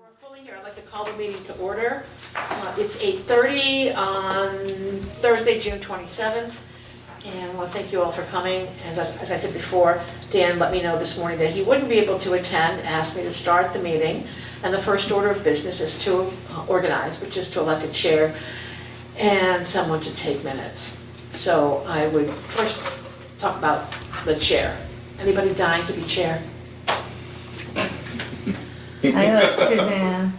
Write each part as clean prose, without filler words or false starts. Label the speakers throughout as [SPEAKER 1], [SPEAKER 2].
[SPEAKER 1] We're fully here. I'd like to call the meeting to order. It's 8:30 on Thursday, June 27th. And I want to thank you all for coming. And as I said before, Dan let me know this morning that he wouldn't be able to attend, asked me to start the meeting. And the first order of business is to organize, which is to elect a chair and someone to take minutes. So I would first talk about the chair. Anybody dying to be chair?
[SPEAKER 2] I look, Suzanne.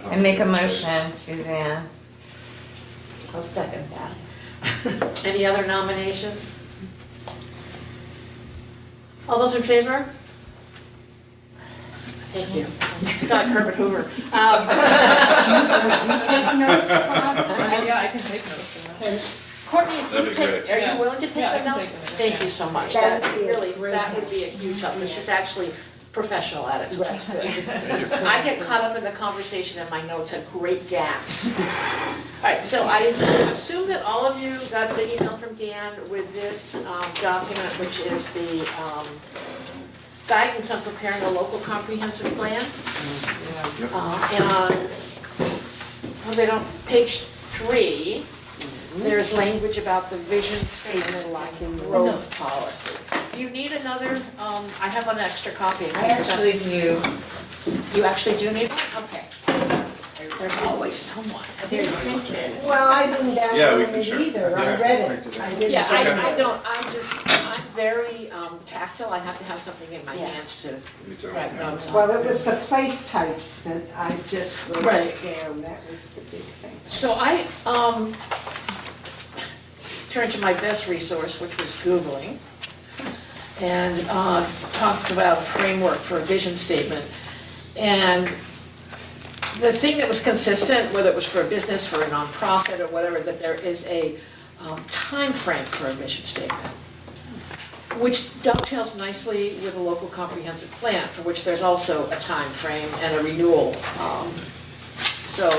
[SPEAKER 2] I make a motion, Suzanne.
[SPEAKER 1] I'll second that. Any other nominations? All those in favor? Thank you. I feel like Herbert Hoover.
[SPEAKER 3] Take notes for us?
[SPEAKER 4] Yeah, I can take notes of that.
[SPEAKER 1] Courtney, if
[SPEAKER 5] That'd
[SPEAKER 1] you
[SPEAKER 5] be
[SPEAKER 1] take,
[SPEAKER 5] great.
[SPEAKER 1] are you
[SPEAKER 4] Yeah.
[SPEAKER 1] willing to take
[SPEAKER 4] Yeah, I
[SPEAKER 1] the
[SPEAKER 4] can
[SPEAKER 1] notes?
[SPEAKER 4] take them.
[SPEAKER 1] Thank you so much.
[SPEAKER 3] That
[SPEAKER 1] That
[SPEAKER 3] would be a
[SPEAKER 1] really,
[SPEAKER 3] great
[SPEAKER 1] that would be a huge help, because she's actually professional at it, so that's good. I get caught up in the conversation and my notes have great gaps. All right, so I assume that all of you got the email from Dan with this document, which is the guidance on preparing a local comprehensive plan. And on, well, they don't, page 3, there's language about the vision statement and growth policy. Do you need another, I have an extra copy.
[SPEAKER 2] I actually do.
[SPEAKER 1] You actually do need one? Okay. There's always someone.
[SPEAKER 2] They're printed.
[SPEAKER 3] Well, I didn't
[SPEAKER 5] Yeah, we
[SPEAKER 3] download
[SPEAKER 5] can
[SPEAKER 3] it
[SPEAKER 5] share.
[SPEAKER 3] either, I
[SPEAKER 5] Yeah.
[SPEAKER 3] read it. I didn't
[SPEAKER 1] Yeah,
[SPEAKER 3] download
[SPEAKER 1] I
[SPEAKER 3] it.
[SPEAKER 1] don't, I'm very tactile. I have to have something in my
[SPEAKER 3] Yeah.
[SPEAKER 1] hands to
[SPEAKER 5] Me too.
[SPEAKER 1] write notes on.
[SPEAKER 3] Well, it was the place types that I just wrote
[SPEAKER 1] Right.
[SPEAKER 3] down, that was the big thing.
[SPEAKER 1] So I turned to my best resource, which was Googling, and talked about a framework for a vision statement. And the thing that was consistent, whether it was for a business, for a nonprofit, or whatever, that there is a time frame for a vision statement, which dovetails nicely with a local comprehensive plan, for which there's also a time frame and a renewal. So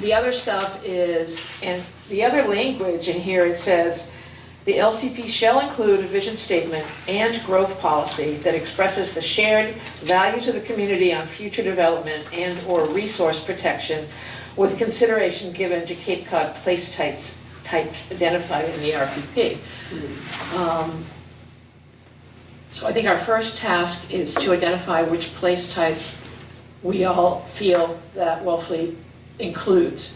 [SPEAKER 1] the other stuff is, and the other language in here, it says, the LCP shall include a vision statement and growth policy that expresses the shared values of the community on future development and/or resource protection, with consideration given to Cape Cod place types identified in the RPP. So I think our first task is to identify which place types we all feel that Wellfleet includes.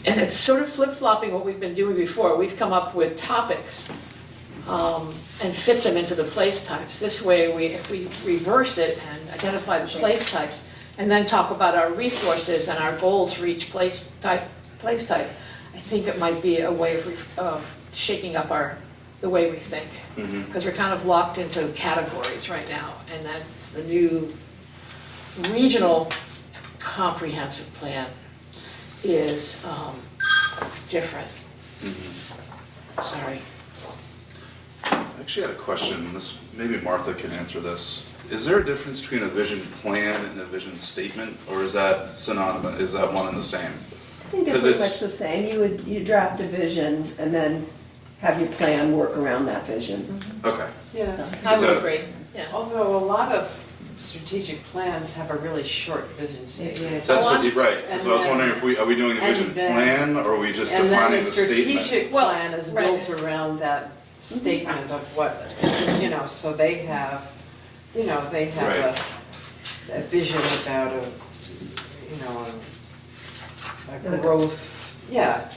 [SPEAKER 1] And it's sort of flip-flopping what we've been doing before. We've come up with topics and fit them into the place types. This way, if we reverse it and identify the place types, and then talk about our resources and our goals for each place type, I think it might be a way of shaking up the way we think. Because we're kind of locked into categories right now, and that's the new regional comprehensive plan is different. Sorry.
[SPEAKER 5] I actually had a question, this, maybe Martha can answer this. Is there a difference between a vision plan and a vision statement, or is that synonymous, is that one and the same?
[SPEAKER 6] I think it's
[SPEAKER 5] 'Cause
[SPEAKER 6] pretty
[SPEAKER 5] it's-
[SPEAKER 6] much the same. You draft a vision and then have your plan work around that vision.
[SPEAKER 5] Okay.
[SPEAKER 7] Yeah,
[SPEAKER 1] I would
[SPEAKER 5] that-
[SPEAKER 1] agree, yeah.
[SPEAKER 7] although a lot of strategic plans have a really short vision statement.
[SPEAKER 5] That's
[SPEAKER 1] Well,
[SPEAKER 5] what you, right,
[SPEAKER 7] and
[SPEAKER 5] so I was
[SPEAKER 7] then-
[SPEAKER 5] wondering if are we doing a
[SPEAKER 7] and
[SPEAKER 5] vision
[SPEAKER 7] then-
[SPEAKER 5] plan, or are we just
[SPEAKER 7] And then
[SPEAKER 5] defining
[SPEAKER 7] the
[SPEAKER 5] the statement?
[SPEAKER 7] strategic
[SPEAKER 1] Well,
[SPEAKER 7] plan is
[SPEAKER 1] right.
[SPEAKER 7] built around that statement of what, so they have, they have a vision about a growth, yeah.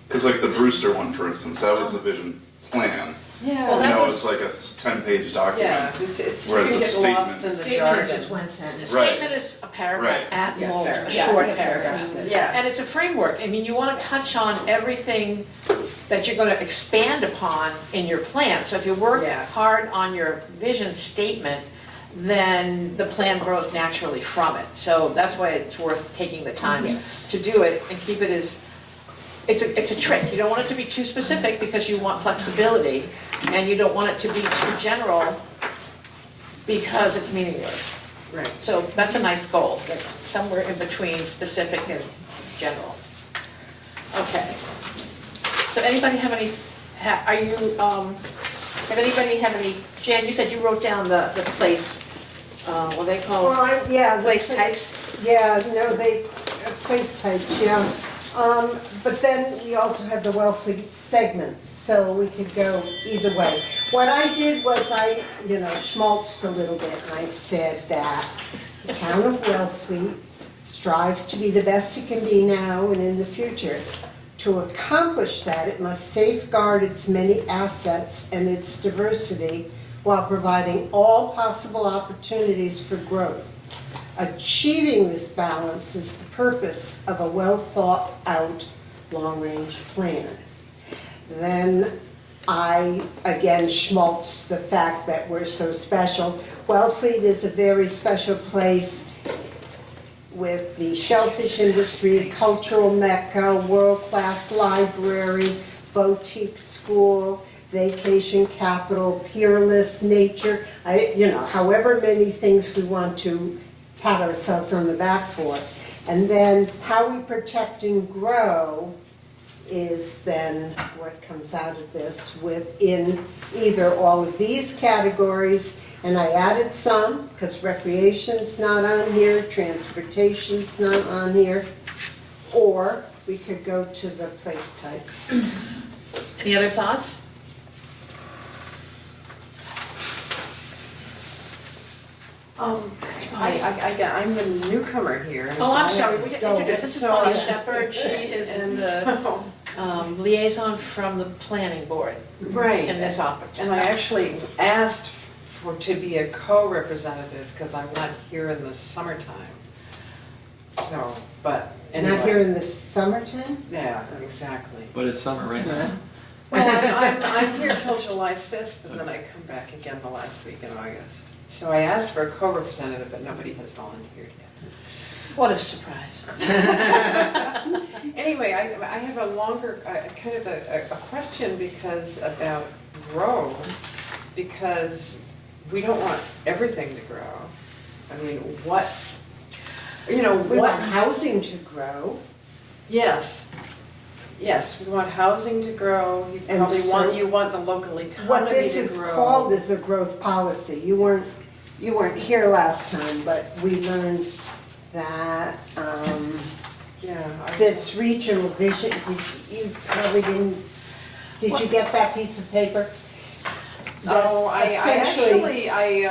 [SPEAKER 5] Because like the Brewster one, for instance, that was the vision plan.
[SPEAKER 7] Yeah.
[SPEAKER 1] Well,
[SPEAKER 5] You
[SPEAKER 1] that
[SPEAKER 5] know,
[SPEAKER 1] was-
[SPEAKER 5] it's like a 10-page
[SPEAKER 7] Yeah,
[SPEAKER 5] document.
[SPEAKER 7] it's, you
[SPEAKER 5] Whereas
[SPEAKER 7] can
[SPEAKER 5] a
[SPEAKER 7] get lost
[SPEAKER 5] statement-
[SPEAKER 7] in the
[SPEAKER 2] Statement is
[SPEAKER 7] jargon.
[SPEAKER 2] just one
[SPEAKER 1] A
[SPEAKER 2] sentence.
[SPEAKER 5] Right.
[SPEAKER 1] statement is a paragraph
[SPEAKER 5] Right.
[SPEAKER 1] at
[SPEAKER 6] Yeah,
[SPEAKER 1] most, a
[SPEAKER 6] paragraph.
[SPEAKER 1] short
[SPEAKER 6] Yeah,
[SPEAKER 1] paragraph.
[SPEAKER 6] paragraph.
[SPEAKER 7] Yeah.
[SPEAKER 1] And it's a framework. I mean, you want to touch on everything that you're going to expand upon in your plan. So if you work
[SPEAKER 7] Yeah.
[SPEAKER 1] hard on your vision statement, then the plan grows naturally from it. So that's why it's worth taking the time
[SPEAKER 2] Yes.
[SPEAKER 1] to do it and keep it as, it's a trick. You don't want it to be too specific because you want flexibility, and you don't want it to be too general because it's meaningless.
[SPEAKER 7] Right.
[SPEAKER 1] So that's a nice goal, that somewhere in between specific and general. Okay. So anybody have any, are you, have anybody have any, Jan, you said you wrote down the place what they
[SPEAKER 3] Well,
[SPEAKER 1] call
[SPEAKER 3] yeah.
[SPEAKER 1] place types.
[SPEAKER 3] Yeah, no, place types, yeah. But then we also had the Wellfleet segments, so we could go either way. What I did was I, schmaltzed a little bit, and I said that the town of Wellfleet strives to be the best it can be now and in the future. To accomplish that, it must safeguard its many assets and its diversity while providing all possible opportunities for growth. Achieving this balance is the purpose of a well-thought-out, long-range plan. Then I, again, schmaltzed the fact that we're so special. Wellfleet is a very special place with the shellfish industry, cultural mecca, world-class library, boutique school, vacation capital, peerless nature, however many things we want to pat ourselves on the back for. And then how we protect and grow is then what comes out of this within either all of these categories, and I added some, because recreation's not on here, transportation's not on here, or we could go to the place types.
[SPEAKER 1] Any other thoughts?
[SPEAKER 7] I'm the newcomer here.
[SPEAKER 1] Oh, I'm
[SPEAKER 7] so
[SPEAKER 1] sorry, we get introduced. This is
[SPEAKER 7] So
[SPEAKER 1] Polly
[SPEAKER 7] I-
[SPEAKER 1] Shepherd. She is
[SPEAKER 7] And
[SPEAKER 1] the
[SPEAKER 7] so-
[SPEAKER 1] liaison from the planning board
[SPEAKER 7] Right.
[SPEAKER 1] in this
[SPEAKER 7] And I
[SPEAKER 1] opportunity.
[SPEAKER 7] actually asked to be a co-representative because I'm not here in the summertime. So, but anyway.
[SPEAKER 3] Not here in the summertime?
[SPEAKER 7] Yeah, exactly.
[SPEAKER 8] But it's summer right now.
[SPEAKER 7] Well, I'm here till July 5th, and then I come back again the last week in August. So I asked for a co-representative, but nobody has volunteered yet.
[SPEAKER 1] What a surprise.
[SPEAKER 7] Anyway, I have a longer, kind of a question about grow, because we don't want everything to grow. I mean, what,
[SPEAKER 3] We want housing to grow.
[SPEAKER 7] yes. Yes, we want housing to grow, you
[SPEAKER 3] And
[SPEAKER 7] probably
[SPEAKER 3] so-
[SPEAKER 7] you want the local
[SPEAKER 3] What
[SPEAKER 7] economy
[SPEAKER 3] this
[SPEAKER 7] to
[SPEAKER 3] is
[SPEAKER 7] grow.
[SPEAKER 3] called is a growth policy. You weren't here last time, but we learned that
[SPEAKER 7] Yeah.
[SPEAKER 3] this regional vision, you probably didn't, did you get that piece of paper? That
[SPEAKER 7] Oh,
[SPEAKER 3] essentially,
[SPEAKER 7] I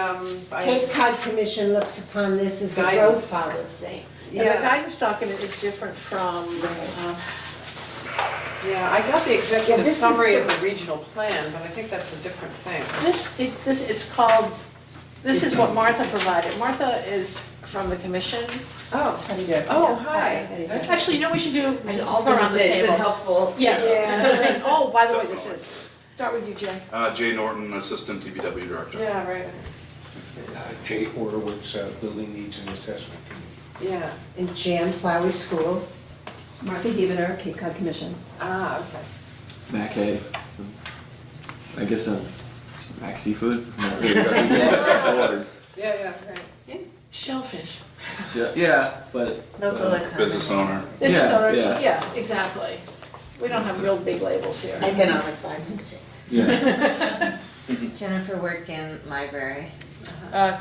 [SPEAKER 3] Cape Cod Commission looks upon this as a
[SPEAKER 7] Guidance.
[SPEAKER 3] growth policy.
[SPEAKER 1] And the
[SPEAKER 7] yeah,
[SPEAKER 1] guidance document is different from,
[SPEAKER 7] yeah, I got the
[SPEAKER 3] Yeah,
[SPEAKER 7] executive
[SPEAKER 3] this is
[SPEAKER 7] summary
[SPEAKER 3] the-
[SPEAKER 7] of the regional plan, but I think that's a different thing.
[SPEAKER 1] it's called, this is what Martha provided. Martha is from the commission.
[SPEAKER 7] Oh,
[SPEAKER 6] How do you do?
[SPEAKER 7] oh, hi.
[SPEAKER 1] Actually, you know what we should do?
[SPEAKER 2] I
[SPEAKER 1] All go around the table.
[SPEAKER 2] helpful.
[SPEAKER 1] Yes.
[SPEAKER 3] Yeah.
[SPEAKER 1] So say, oh, by the way, this is, start with you, Jay.
[SPEAKER 5] Jay Norton, Assistant DPW Director.
[SPEAKER 7] Yeah, right,
[SPEAKER 9] Jay Horowitz, Building Needs and Assessment Committee.
[SPEAKER 7] yeah.
[SPEAKER 3] In Jan Plowey School.
[SPEAKER 6] Martha Heavener, Cape Cod Commission.
[SPEAKER 7] Ah, okay.
[SPEAKER 8] Mac Hay. I guess Mac Seafood. Not really represented.
[SPEAKER 7] Yeah, right.
[SPEAKER 1] Shellfish.
[SPEAKER 8] Yeah, but
[SPEAKER 2] Local economy.
[SPEAKER 5] Business owner.
[SPEAKER 1] This is
[SPEAKER 8] Yeah,
[SPEAKER 1] already,
[SPEAKER 8] yeah.
[SPEAKER 1] yeah, exactly. We don't have real big labels here.
[SPEAKER 2] Economic vibrancy.
[SPEAKER 8] yeah.
[SPEAKER 2] Jennifer Wortgen, library.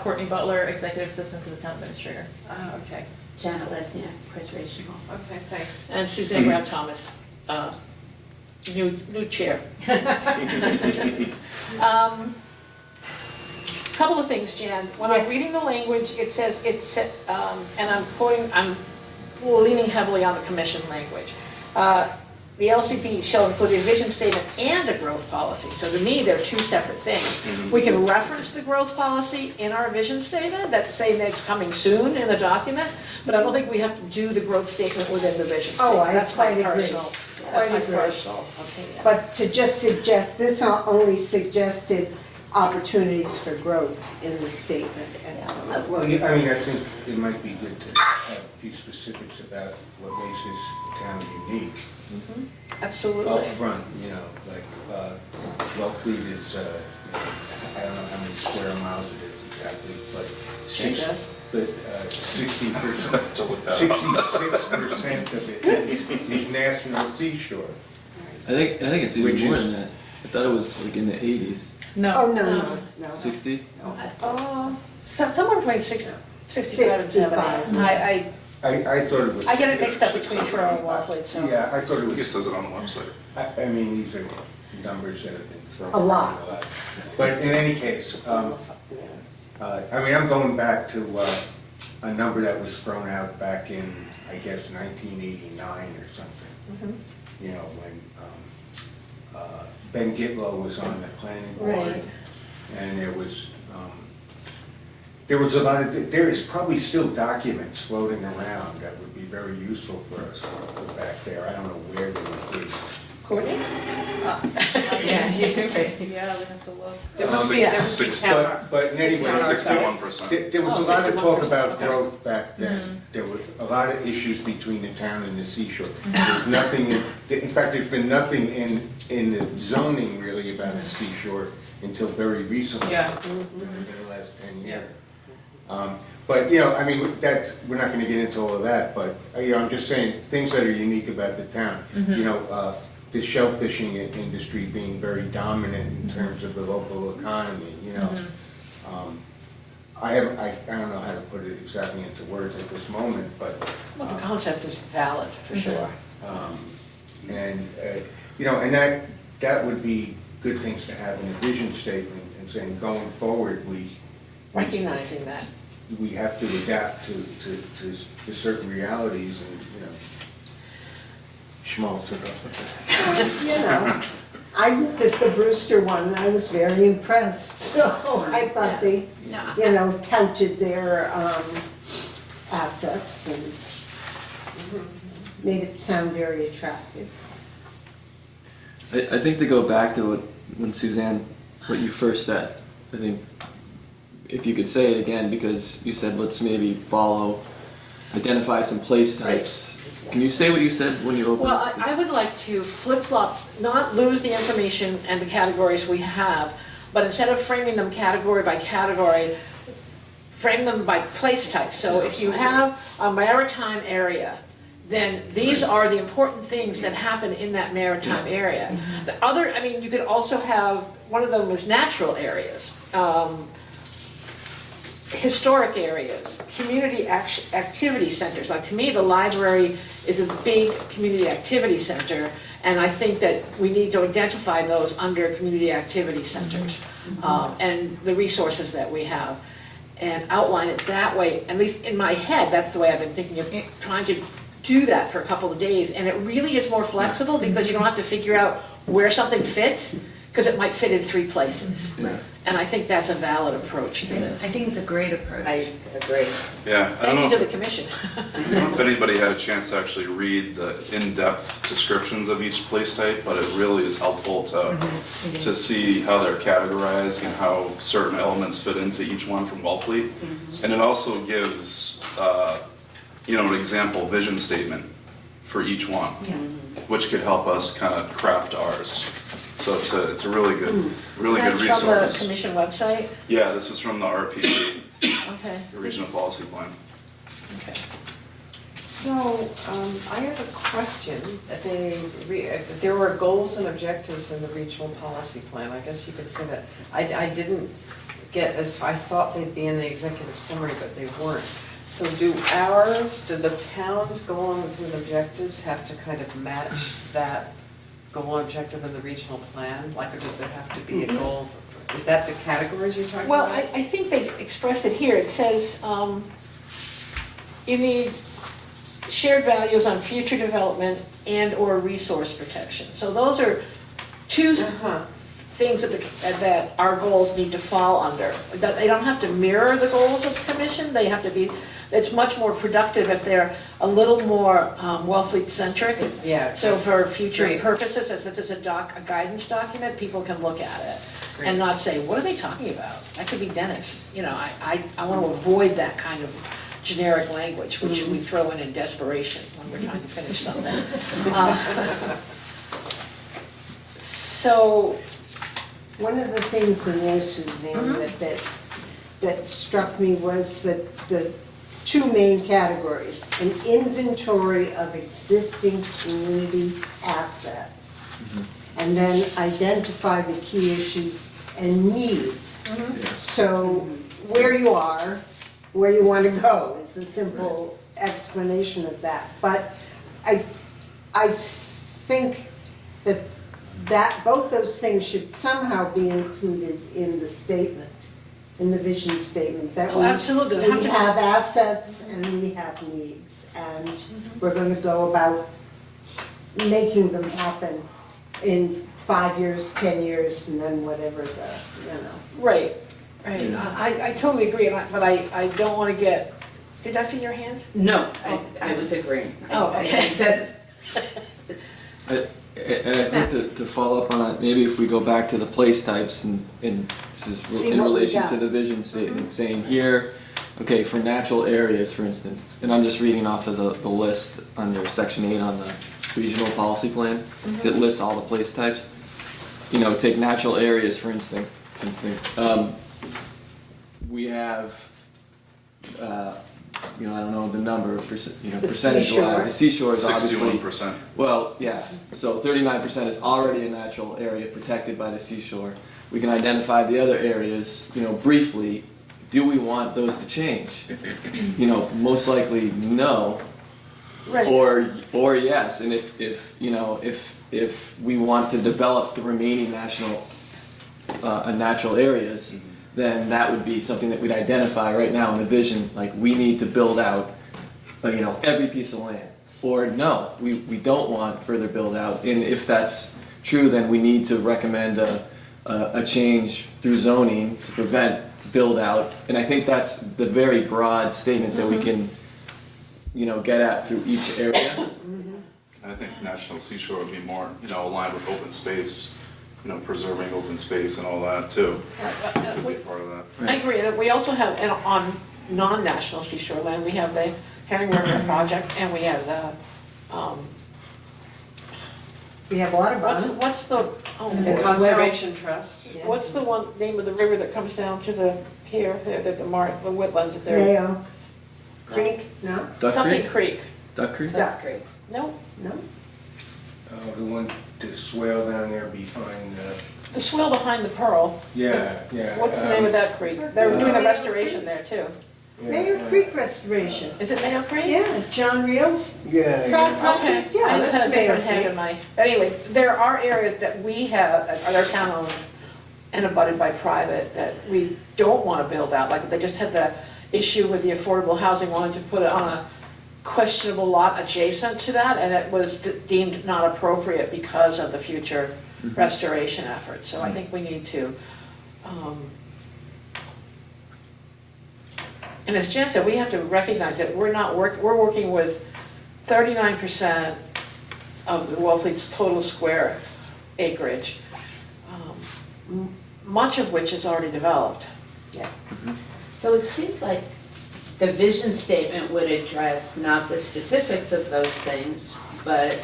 [SPEAKER 4] Courtney Butler, Executive Assistant to the Town Administrator.
[SPEAKER 7] Ah, okay,
[SPEAKER 3] Janet Lesniak, Preservation Hall.
[SPEAKER 7] okay, thanks.
[SPEAKER 1] And Suzanne Graham Thomas, new chair. Couple of things, Jan. When I'm
[SPEAKER 3] Yeah.
[SPEAKER 1] reading the language, it says, and I'm leaning heavily on the commission language. The LCP shall include a vision statement and a growth policy. So to me, they're two separate things. We can reference the growth policy in our vision statement, that say that it's coming soon in the document, but I don't think we have to do the growth statement within the vision
[SPEAKER 3] Oh,
[SPEAKER 1] statement.
[SPEAKER 3] I
[SPEAKER 1] That's my
[SPEAKER 3] quite agree.
[SPEAKER 1] personal, that's
[SPEAKER 3] Quite
[SPEAKER 1] my
[SPEAKER 3] agree.
[SPEAKER 1] personal opinion.
[SPEAKER 3] But to just suggest, this only suggested opportunities for growth in the statement. And so-
[SPEAKER 9] Well, yeah, I mean, I think it might be good to have a few specifics about what makes this town unique
[SPEAKER 1] Absolutely.
[SPEAKER 9] up front, like, Wellfleet is, I don't know how many square miles it is exactly, but
[SPEAKER 7] does.
[SPEAKER 9] 60%,
[SPEAKER 5] To look that up.
[SPEAKER 9] 66% of it is national seashore.
[SPEAKER 8] I think it's
[SPEAKER 9] Which
[SPEAKER 8] even more
[SPEAKER 9] is-
[SPEAKER 8] than that. I thought it was like in the 80s.
[SPEAKER 3] Oh, no, no, no.
[SPEAKER 8] 60?
[SPEAKER 1] Oh, somewhere between 65 and 70.
[SPEAKER 9] I thought it was.
[SPEAKER 1] I get it mixed up between Truro and Wellfleet, so.
[SPEAKER 9] Yeah, I thought it
[SPEAKER 5] I think it
[SPEAKER 9] was,
[SPEAKER 5] says it on the website.
[SPEAKER 9] I mean, these are numbers that have been thrown.
[SPEAKER 3] A lot.
[SPEAKER 9] around But in any case, I mean, I'm going back to a number that was thrown out back in, I guess, 1989 or something. You know, when Ben Gitlow was on the planning board.
[SPEAKER 1] Right.
[SPEAKER 9] And there was a lot of, there is probably still documents floating around that would be very useful for us back there. I don't know where they would be.
[SPEAKER 1] Courtney?
[SPEAKER 2] Yeah, you can pay.
[SPEAKER 4] Yeah, we have to look.
[SPEAKER 7] There must be, there must be town.
[SPEAKER 9] But in any way,
[SPEAKER 5] 61%.
[SPEAKER 9] there was
[SPEAKER 1] Oh,
[SPEAKER 9] a lot of talk
[SPEAKER 1] 61%.
[SPEAKER 9] about growth back then. There were a lot of issues between the town and the seashore. There's nothing, in fact, there's been nothing in the zoning really about the seashore until very recently.
[SPEAKER 4] Yeah.
[SPEAKER 9] In the last 10 years. But, you know, I mean, we're not gonna get into all of that, but, you know, I'm just saying, things that are unique about the town. You know, the shellfishing industry being very dominant in terms of the local economy, you know. I don't know how to put it exactly into words at this moment, but.
[SPEAKER 1] Well, the concept is valid, for sure.
[SPEAKER 9] And, you know, and that would be good things to have in a vision statement and saying, going forward, we
[SPEAKER 1] Recognizing that.
[SPEAKER 9] have to adapt to certain realities and, you know, schmaltz it up.
[SPEAKER 3] You know, I looked at the Brewster one, and I was very impressed, so I thought they,
[SPEAKER 1] Yeah.
[SPEAKER 3] you know, touted their assets and made it sound very attractive.
[SPEAKER 8] I think to go back to when Suzanne, what you first said, I think if you could say it again, because you said let's maybe identify some place types. Can you say what you said when you opened?
[SPEAKER 1] Well, I would like to flip-flop, not lose the information and the categories we have, but instead of framing them category by category, frame them by place type. So if you have a maritime area, then these are the important things that happen in that maritime area. The other, I mean, you could also have, one of them was natural areas, historic areas, community activity centers. Like, to me, the library is a big community activity center, and I think that we need to identify those under community activity centers and the resources that we have, and outline it that way. At least in my head, that's the way I've been thinking of trying to do that for a couple of days, and it really is more flexible because you don't have to figure out where something fits, because it might fit in 3 places.
[SPEAKER 8] Yeah.
[SPEAKER 1] And I think that's a valid approach to this.
[SPEAKER 2] I think it's a great approach.
[SPEAKER 3] I agree.
[SPEAKER 5] Yeah, I don't
[SPEAKER 1] Thank you
[SPEAKER 5] know
[SPEAKER 1] to the
[SPEAKER 5] if,
[SPEAKER 1] commission.
[SPEAKER 5] I don't know if anybody had a chance to actually read the in-depth descriptions of each place type, but it really is helpful to see how they're categorized and how certain elements fit into each one from Wellfleet. And it also gives, you know, an example vision statement for each one, which could help us kind of craft ours. So it's a really good
[SPEAKER 1] That's
[SPEAKER 5] resource.
[SPEAKER 1] from the commission website?
[SPEAKER 5] Yeah, this is from the RPP,
[SPEAKER 1] Okay,
[SPEAKER 5] the Regional Policy Plan.
[SPEAKER 1] okay.
[SPEAKER 7] So, I have a question. There were goals and objectives in the regional policy plan. I guess you could say that. I didn't get as, I thought they'd be in the executive summary, but they weren't. So do the town's goals and objectives have to kind of match that goal and objective in the regional plan? Like, or does there have to be a goal? Is that the categories you're talking
[SPEAKER 1] Well,
[SPEAKER 7] about?
[SPEAKER 1] I think they've expressed it here. It says, you need shared values on future development and/or resource protection. So those are 2
[SPEAKER 7] Uh-huh.
[SPEAKER 1] things that our goals need to fall under. That they don't have to mirror the goals of the commission, they have to be, it's much more productive if they're a little more Wellfleet centric.
[SPEAKER 7] Yeah.
[SPEAKER 1] So for future
[SPEAKER 7] Great.
[SPEAKER 1] purposes, if this is a guidance document, people can look at it and not say, what are they talking about? That could be Dennis. You know, I want to avoid that kind of generic language, which we throw in desperation when we're trying to finish something. So,
[SPEAKER 3] One of the things in there, Suzanne, that struck me was that the 2 main categories, an inventory of existing community assets, and then identify the key issues and needs.
[SPEAKER 1] Mm-hmm.
[SPEAKER 3] So where you are, where you want to go is a simple explanation of that. But I think that both those things should somehow be included in the statement, in the vision statement. That
[SPEAKER 1] Oh, absolutely. They have
[SPEAKER 3] we
[SPEAKER 1] to-
[SPEAKER 3] have assets and we have needs, and we're going to go about making them happen in 5 years, 10 years, and then whatever the, you know.
[SPEAKER 1] Right, right. I totally agree, but I don't want to get, did I see your hand?
[SPEAKER 10] No, I was agreeing.
[SPEAKER 1] Oh, okay.
[SPEAKER 8] And I think to follow up on that, maybe if we go back to the place types and this is
[SPEAKER 3] See
[SPEAKER 8] in
[SPEAKER 3] what we
[SPEAKER 8] relation
[SPEAKER 3] got.
[SPEAKER 8] to the vision statement, saying here, okay, for natural areas, for instance, and I'm just reading off of the list under section 8 on the regional policy plan, 'cause it lists all the place types. You know, take natural areas, for instance, we have, you know, I don't know the number,
[SPEAKER 3] The
[SPEAKER 8] percentage
[SPEAKER 3] seashore.
[SPEAKER 8] wise, the seashore is obviously.
[SPEAKER 5] 61%.
[SPEAKER 8] Well, yeah, so 39% is already a natural area protected by the seashore. We can identify the other areas, you know, briefly. Do we want those to change? You know, most likely no,
[SPEAKER 1] Right.
[SPEAKER 8] or yes. And if you know, if we want to develop the remaining natural areas, then that would be something that we'd identify right now in the vision, like we need to build out, you know, every piece of land. Or no, we don't want further build out, and if that's true, then we need to recommend a change through zoning to prevent build out. And I think that's the very broad statement that we can, you know, get at through each area.
[SPEAKER 5] I think National Seashore would be more, you know, aligned with open space, you know, preserving open space and all that too. Could be part of that.
[SPEAKER 1] I agree, and we also have, and on non-national seashore land, we have the Herring River Project, and we have the,
[SPEAKER 3] We have
[SPEAKER 1] what's
[SPEAKER 3] Audubon.
[SPEAKER 1] the,
[SPEAKER 3] As well.
[SPEAKER 7] Conservation Trust.
[SPEAKER 3] Yeah.
[SPEAKER 1] what's the one, name of the river that comes down to the, the wetlands, if they're,
[SPEAKER 3] Mayo. Creek, no?
[SPEAKER 8] Duck
[SPEAKER 1] something
[SPEAKER 8] Creek?
[SPEAKER 1] creek,
[SPEAKER 8] Duck Creek?
[SPEAKER 3] Duck Creek,
[SPEAKER 1] no,
[SPEAKER 3] no?
[SPEAKER 9] The one, the swale down there behind,
[SPEAKER 1] the swell behind the Pearl,
[SPEAKER 9] yeah.
[SPEAKER 1] what's the name of that creek? They're doing a restoration there too.
[SPEAKER 3] Mayo Creek Restoration.
[SPEAKER 1] Is it Mayo Creek?
[SPEAKER 3] Yeah, John Reels.
[SPEAKER 9] Yeah,
[SPEAKER 1] Okay,
[SPEAKER 3] Yeah,
[SPEAKER 1] I just
[SPEAKER 3] that's
[SPEAKER 1] had a
[SPEAKER 3] Mayo
[SPEAKER 1] different head
[SPEAKER 3] Creek.
[SPEAKER 1] in my, anyway, there are areas that we have, are town owned and abutted by private, that we don't want to build out, like they just had the issue with the affordable housing, wanted to put it on a questionable lot adjacent to that, and it was deemed not appropriate because of the future restoration efforts, so I think we need to, and as Jen said, we have to recognize that we're working with 39% of the Wellfleet's total square acreage, much of which is already developed.
[SPEAKER 10] So it seems like the vision statement would address not the specifics of those things, but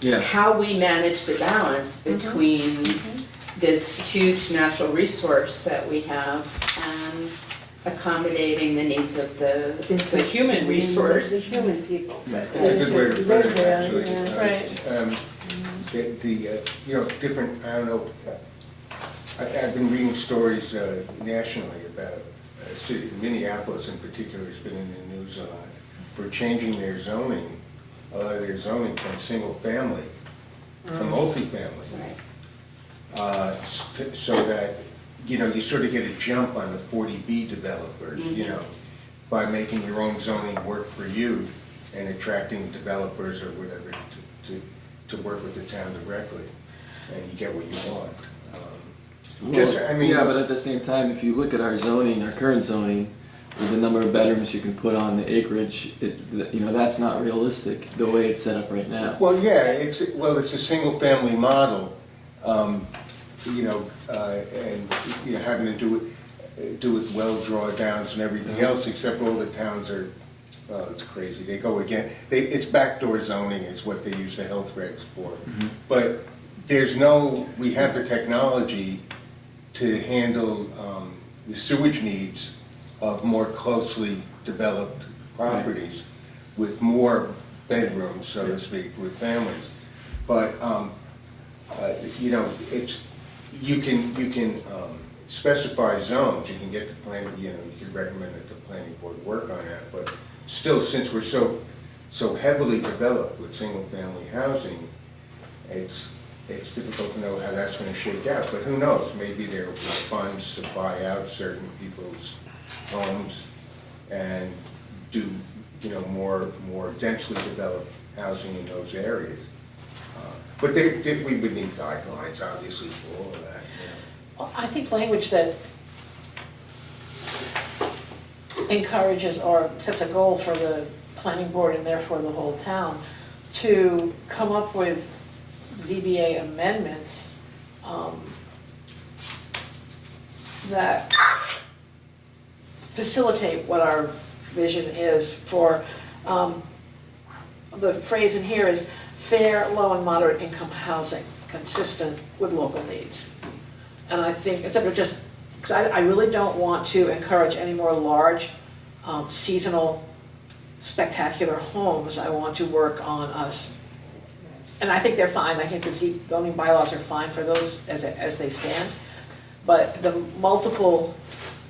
[SPEAKER 8] Yeah.
[SPEAKER 10] how we manage the balance between this huge natural resource that we have and accommodating the needs of the human
[SPEAKER 3] The
[SPEAKER 10] resource.
[SPEAKER 3] human people.
[SPEAKER 9] That's a good way to put it, actually.
[SPEAKER 1] Right.
[SPEAKER 9] You know, different, I don't know, I've been reading stories nationally about a city, Minneapolis in particular has been in the news a lot, for changing their zoning, a lot of their zoning from single family to multifamily. So that, you know, you sort of get a jump on the 40B developers, you know, by making your own zoning work for you and attracting developers or whatever to work with the town directly, and you get what you want. Just, I mean.
[SPEAKER 8] Yeah, but at the same time, if you look at our zoning, our current zoning, with the number of bedrooms you can put on the acreage, you know, that's not realistic, the way it's set up right now.
[SPEAKER 9] Well, yeah, it's a single-family model, you know, and, you know, having to do with well drawdowns and everything else, except all the towns are, well, it's crazy, they go again, it's backdoor zoning is what they use the health regs for. But we have the technology to handle the sewage needs of more closely developed properties with more bedrooms, so to speak, with families. But, you know, you can specify zones, you can get the plan, you know, you can recommend that the planning board work on that, but still, since we're so heavily developed with single-family housing, it's difficult to know how that's gonna shake out, but who knows? Maybe there will be funds to buy out certain people's homes and do, you know, more densely developed housing in those areas. But we would need guidelines, obviously, for all of that, you know.
[SPEAKER 1] Well, I think language that encourages or sets a goal for the planning board and therefore the whole town to come up with ZBA amendments that facilitate what our vision is for, the phrase in here is fair, low and moderate income housing consistent with local needs. And I think, instead of just, because I really don't want to encourage any more large seasonal spectacular homes. I want to work on us. And I think they're fine. I think the zoning bylaws are fine for those as they stand. But the multiple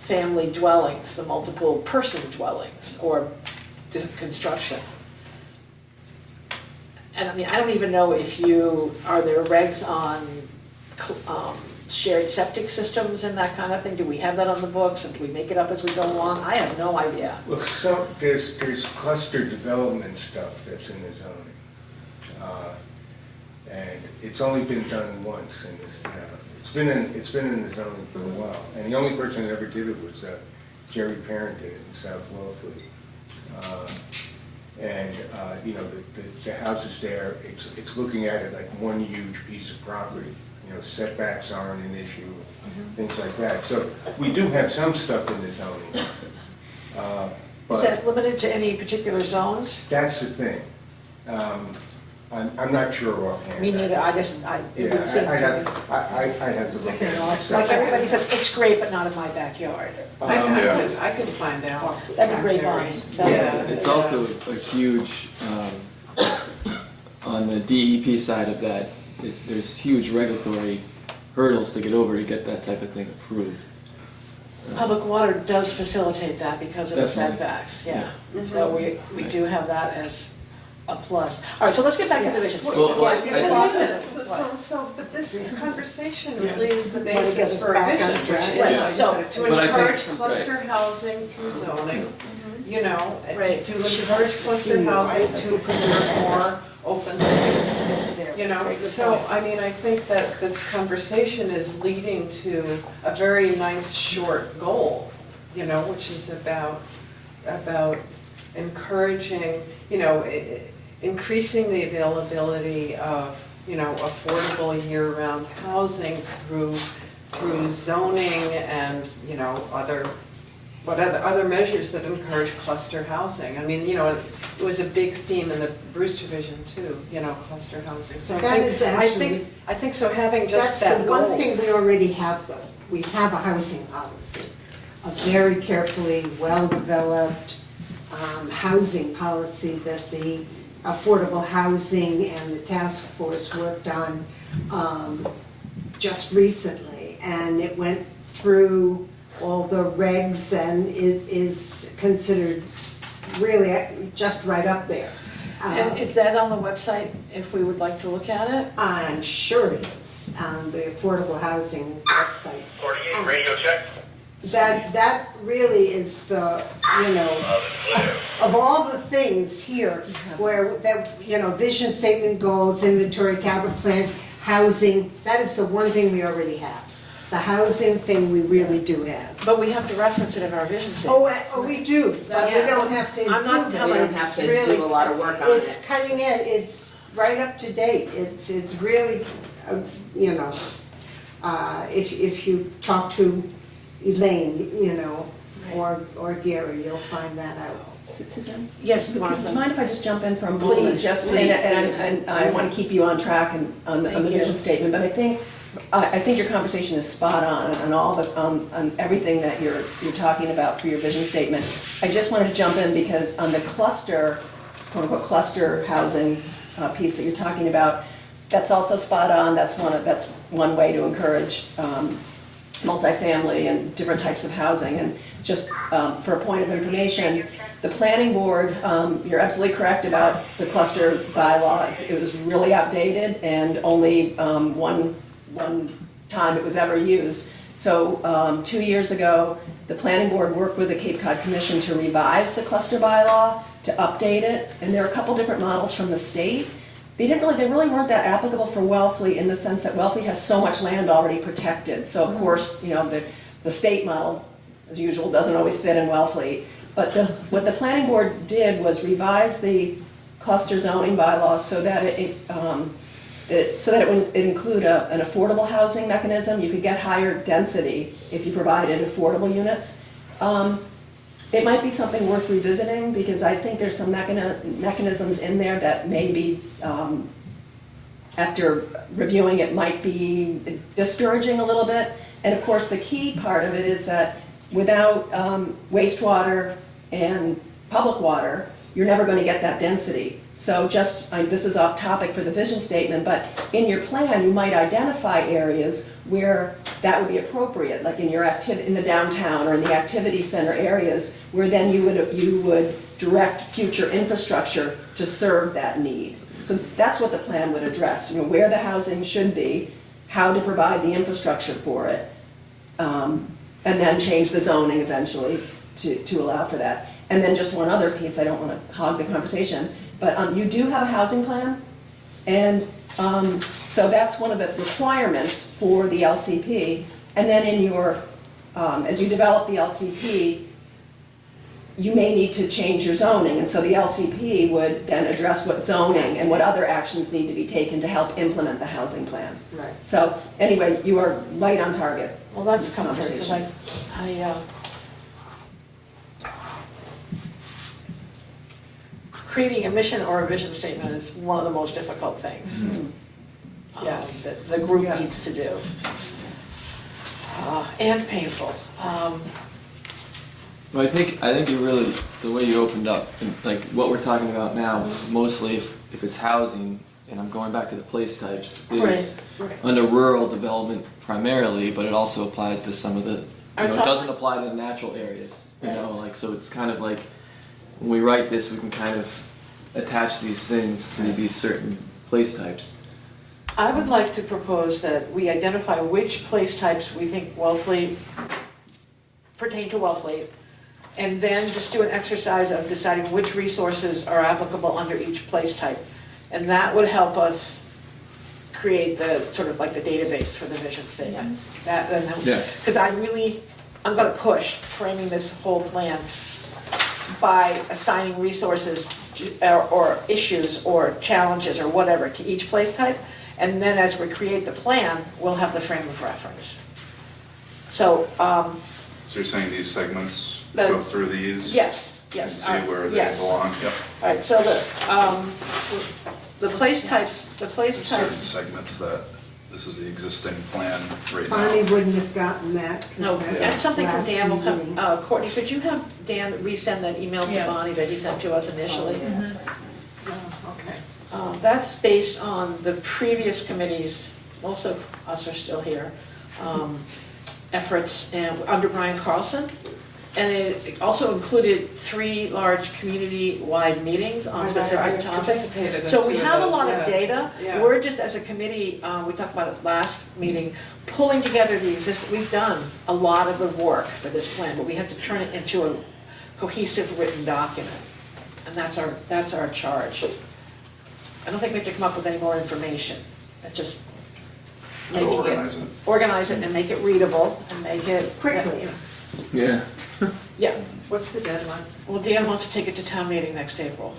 [SPEAKER 1] family dwellings, the multiple person dwellings or construction. And I mean, I don't even know if are there regs on shared septic systems and that kind of thing? Do we have that on the books and do we make it up as we go along? I have no idea.
[SPEAKER 9] Well, there's cluster development stuff that's in the zoning. And it's only been done once in this town. It's been in the zoning for a while. And the only person that ever did it was Jerry Parent did it in South Wellesley. You know, the houses there, it's looking at it like one huge piece of property. You know, setbacks aren't an issue, things like that. So we do have some stuff in the zoning.
[SPEAKER 1] Is that limited to any particular zones?
[SPEAKER 9] That's the thing. I'm not sure offhand.
[SPEAKER 1] Me neither, it would seem to me.
[SPEAKER 9] I have to look at it myself.
[SPEAKER 1] Like everybody says, it's great, but not in my backyard.
[SPEAKER 7] I could find out.
[SPEAKER 1] That'd be great, Bonnie.
[SPEAKER 7] Yeah.
[SPEAKER 8] It's also a huge, on the DEP side of that, there's huge regulatory hurdles to get over to get that type of thing approved.
[SPEAKER 1] Public water does facilitate that because of the
[SPEAKER 8] Definitely.
[SPEAKER 1] setbacks, yeah. So we do have that as a plus. All right, so let's get back to the vision
[SPEAKER 8] Well,
[SPEAKER 1] statement.
[SPEAKER 8] I-
[SPEAKER 1] Lost in it.
[SPEAKER 7] But this conversation really is the
[SPEAKER 3] Wanna get
[SPEAKER 7] basis
[SPEAKER 3] us
[SPEAKER 7] for a
[SPEAKER 3] back
[SPEAKER 7] vision,
[SPEAKER 3] on
[SPEAKER 7] which
[SPEAKER 3] track.
[SPEAKER 8] Yeah.
[SPEAKER 7] is
[SPEAKER 1] So,
[SPEAKER 7] to
[SPEAKER 8] But I
[SPEAKER 7] encourage
[SPEAKER 8] think-
[SPEAKER 7] cluster housing through zoning, you know,
[SPEAKER 1] Right.
[SPEAKER 7] to
[SPEAKER 3] She
[SPEAKER 7] encourage
[SPEAKER 3] has to
[SPEAKER 7] cluster
[SPEAKER 3] see,
[SPEAKER 7] housing
[SPEAKER 3] right?
[SPEAKER 7] to preserve more open space. You know, so, I mean, I think that this conversation is leading to a very nice short goal, you know, which is about encouraging, you know, increasing the availability of, you know, affordable year-round housing through zoning and, you know, other measures that encourage cluster housing. I mean, you know, it was a big theme in the Brewster vision too, you know, cluster housing. So
[SPEAKER 3] That is actually-
[SPEAKER 7] I think so having just
[SPEAKER 3] That's the
[SPEAKER 7] that goal.
[SPEAKER 3] one thing we already have, though. We have a housing policy, a very carefully, well-developed housing policy that the Affordable Housing and the task force worked on just recently. And it went through all the regs and it is considered really just right up there.
[SPEAKER 1] And is that on the website if we would like to look at it?
[SPEAKER 3] I'm sure it is, on the Affordable Housing website.
[SPEAKER 11] 48, radio check.
[SPEAKER 3] That really is the, you know, of all the things here where, that, you know, vision statement, goals, inventory, capital plan, housing, that is the one thing we already have. The housing thing we really do have.
[SPEAKER 1] But we have to reference it in our vision statement.
[SPEAKER 3] Oh, we do, but we don't have to
[SPEAKER 1] I'm not
[SPEAKER 3] include it.
[SPEAKER 1] telling
[SPEAKER 10] We don't have
[SPEAKER 3] It's
[SPEAKER 10] to
[SPEAKER 3] really-
[SPEAKER 10] do a lot of work on
[SPEAKER 3] It's
[SPEAKER 10] it.
[SPEAKER 3] cutting edge, it's right up to date, it's really, you know, if you talk to Elaine, you know, or Gary, you'll find that out.
[SPEAKER 6] Suzanne?
[SPEAKER 1] Yes,
[SPEAKER 6] Do you
[SPEAKER 1] Martha.
[SPEAKER 6] mind if I just jump in for a moment?
[SPEAKER 1] Please,
[SPEAKER 6] Just-
[SPEAKER 1] please,
[SPEAKER 6] And I want to keep you on track and on the
[SPEAKER 1] Thank you.
[SPEAKER 6] vision statement, but I think your conversation is spot on all the, on everything that you're talking about for your vision statement. I just wanted to jump in because on the cluster, quote unquote, cluster housing piece that you're talking about, That's also spot on. That's one way to encourage multifamily and different types of housing. And just for a point of information, the planning board, you're absolutely correct about the cluster bylaw. It was really outdated and only one time it was ever used. So 2 years ago, the planning board worked with the Cape Cod Commission to revise the cluster bylaw, to update it, and there are a couple different models from the state. They really weren't that applicable for Wellfleet in the sense that Wellfleet has so much land already protected. So of course, the state model, as usual, doesn't always fit in Wellfleet. But what the planning board did was revise the cluster zoning bylaw so that it would include an affordable housing mechanism. You could get higher density if you provided affordable units. It might be something worth revisiting because I think there's some mechanisms in there that maybe, after reviewing it, might be discouraging a little bit. And of course, the key part of it is that without wastewater and public water, you're never going to get that density. So this is off topic for the vision statement, but in your plan, you might identify areas where that would be appropriate, like in the downtown or in the activity center areas, where then you would direct future infrastructure to serve that need. So that's what the plan would address, where the housing should be, how to provide the infrastructure for it, and then change the zoning eventually to allow for that. And then just one other piece, I don't want to hog the conversation, but you do have a housing plan, and so that's one of the requirements for the LCP. And then in your, as you develop the LCP, you may need to change your zoning, and so the LCP would then address what zoning and what other actions need to be taken to help implement the housing plan.
[SPEAKER 7] Right.
[SPEAKER 6] So anyway, you are right on target.
[SPEAKER 1] Well, that's
[SPEAKER 6] This
[SPEAKER 1] comfort, because
[SPEAKER 6] conversation.
[SPEAKER 1] Creating a mission or a vision statement is one of the most difficult things
[SPEAKER 7] Yes.
[SPEAKER 1] that the group
[SPEAKER 7] Yeah.
[SPEAKER 1] needs to do. And painful.
[SPEAKER 8] Well, I think you really, the way you opened up, and like what we're talking about now, mostly if it's housing, and I'm going back to the place types, is
[SPEAKER 1] Right.
[SPEAKER 8] under rural development primarily, but it also applies to some of the,
[SPEAKER 1] I was
[SPEAKER 8] it
[SPEAKER 1] talk-
[SPEAKER 8] doesn't apply to the natural areas, so it's kind of like, when we write this, we can kind of attach these things to these certain place types.
[SPEAKER 1] I would like to propose that we identify which place types we think Wellfleet pertain to Wellfleet, and then just do an exercise of deciding which resources are applicable under each place type. And that would help us create the, sort of like the database for the vision statement.
[SPEAKER 8] Yeah.
[SPEAKER 1] Because I'm gonna push framing this whole plan by assigning resources or issues or challenges or whatever to each place type. And then as we create the plan, we'll have the frame of reference. So,
[SPEAKER 5] So you're saying these segments go through these?
[SPEAKER 1] yes,
[SPEAKER 5] And
[SPEAKER 1] yes.
[SPEAKER 5] see where they
[SPEAKER 1] yes.
[SPEAKER 5] belong? Yep.
[SPEAKER 1] All right, so the place types,
[SPEAKER 5] There's certain segments that, this is the existing plan right
[SPEAKER 3] Bonnie
[SPEAKER 5] now.
[SPEAKER 3] wouldn't have gotten that. 'cause
[SPEAKER 1] No,
[SPEAKER 3] that
[SPEAKER 1] that's something from
[SPEAKER 3] last
[SPEAKER 1] Dan, will
[SPEAKER 3] meeting.
[SPEAKER 1] have, Courtney, could you have Dan resend that email to
[SPEAKER 4] Yeah.
[SPEAKER 1] Bonnie that he sent to us initially?
[SPEAKER 7] Oh, okay.
[SPEAKER 1] That's based on the previous committees, most of us are still here, efforts under Brian Carlson. And it also included 3 large community-wide meetings on
[SPEAKER 7] I
[SPEAKER 1] specific topics.
[SPEAKER 7] participated in
[SPEAKER 1] So we
[SPEAKER 7] 2 of
[SPEAKER 1] have a
[SPEAKER 7] those,
[SPEAKER 1] lot of
[SPEAKER 7] yeah.
[SPEAKER 1] data.
[SPEAKER 7] Yeah.
[SPEAKER 1] We're just, as a committee, we talked about it last meeting, pulling together the existing, we've done a lot of the work for this plan, but we have to turn it into a cohesive written document. And that's our charge. I don't think we have to come up with any more information. It's just making it.
[SPEAKER 5] Organize it.
[SPEAKER 1] Organize it and make it readable and make it.
[SPEAKER 3] Quickly.
[SPEAKER 8] Yeah.
[SPEAKER 1] Yeah.
[SPEAKER 7] What's the deadline?
[SPEAKER 1] Well, Dan wants to take it to town meeting next April.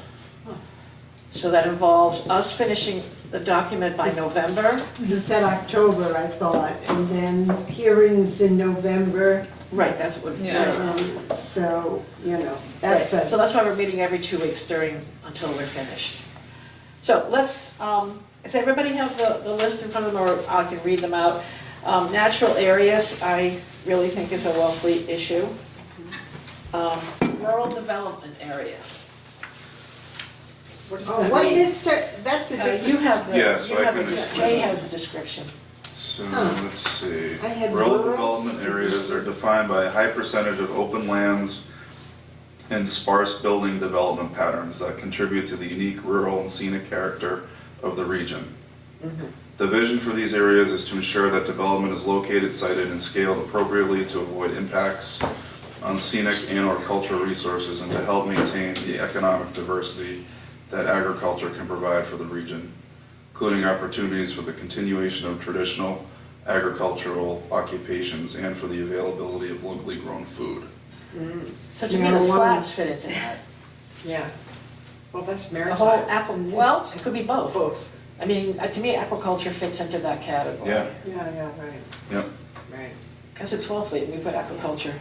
[SPEAKER 1] So that involves us finishing the document by November.
[SPEAKER 3] He said October, I thought, and then hearings in November.
[SPEAKER 1] Right, that's what was.
[SPEAKER 4] Yeah.
[SPEAKER 3] So,
[SPEAKER 1] Right,
[SPEAKER 3] that's
[SPEAKER 1] so that's why we're meeting every 2 weeks until we're finished. So let's, does everybody have the list in front of them, or I can read them out? Natural areas, I really think is a Wellfleet issue. Rural development areas.
[SPEAKER 7] What does
[SPEAKER 3] Oh,
[SPEAKER 7] that
[SPEAKER 3] what
[SPEAKER 7] mean?
[SPEAKER 3] is, that's a different.
[SPEAKER 1] You have the,
[SPEAKER 5] Yeah, so
[SPEAKER 1] you
[SPEAKER 5] I
[SPEAKER 1] have
[SPEAKER 5] can
[SPEAKER 1] the,
[SPEAKER 5] explain
[SPEAKER 1] Jay
[SPEAKER 5] that.
[SPEAKER 1] has the description.
[SPEAKER 5] So,
[SPEAKER 3] Huh.
[SPEAKER 5] let's see.
[SPEAKER 3] I had
[SPEAKER 5] Rural
[SPEAKER 3] rural,
[SPEAKER 5] development areas are defined by a high percentage of open lands and sparse building development patterns that contribute to the unique rural and scenic character of the region. The vision for these areas is to ensure that development is located, sited, and scaled appropriately to avoid impacts on scenic and/or cultural resources and to help maintain the economic diversity that agriculture can provide for the region, including opportunities for the continuation of traditional agricultural occupations and for the availability of locally grown food.
[SPEAKER 1] So to me, the
[SPEAKER 3] Marijuana.
[SPEAKER 1] flats fit into that.
[SPEAKER 7] Yeah. Well, that's
[SPEAKER 1] The whole
[SPEAKER 7] maritime.
[SPEAKER 1] apple, well, it could be both.
[SPEAKER 7] Both.
[SPEAKER 1] I mean, to me, aquaculture fits into that category.
[SPEAKER 5] Yeah,
[SPEAKER 7] Yeah, right,
[SPEAKER 5] yep.
[SPEAKER 7] right.
[SPEAKER 1] Because it's Wellfleet, we put aquaculture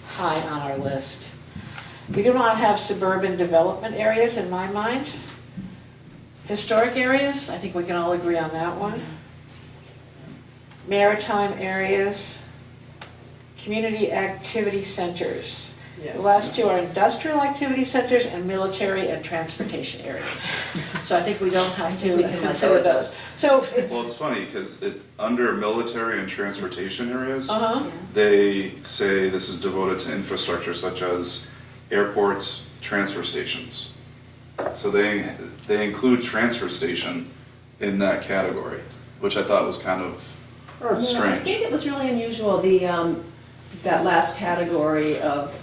[SPEAKER 1] high on our list. We do not have suburban development areas in my mind. Historic areas, I think we can all agree on that one. Maritime areas, community activity centers.
[SPEAKER 7] Yeah.
[SPEAKER 1] The last two are industrial activity centers and military and transportation areas. So I think we don't have to
[SPEAKER 10] We can let
[SPEAKER 1] consider
[SPEAKER 10] go of
[SPEAKER 1] those. So it's,
[SPEAKER 5] Well, it's funny because under military and transportation areas,
[SPEAKER 1] uh-huh,
[SPEAKER 5] they say this is devoted to infrastructure such as airports, transfer stations. So they include transfer station in that category, which I thought was kind of
[SPEAKER 6] Yeah, I
[SPEAKER 5] strange.
[SPEAKER 6] think it was really unusual, that last category of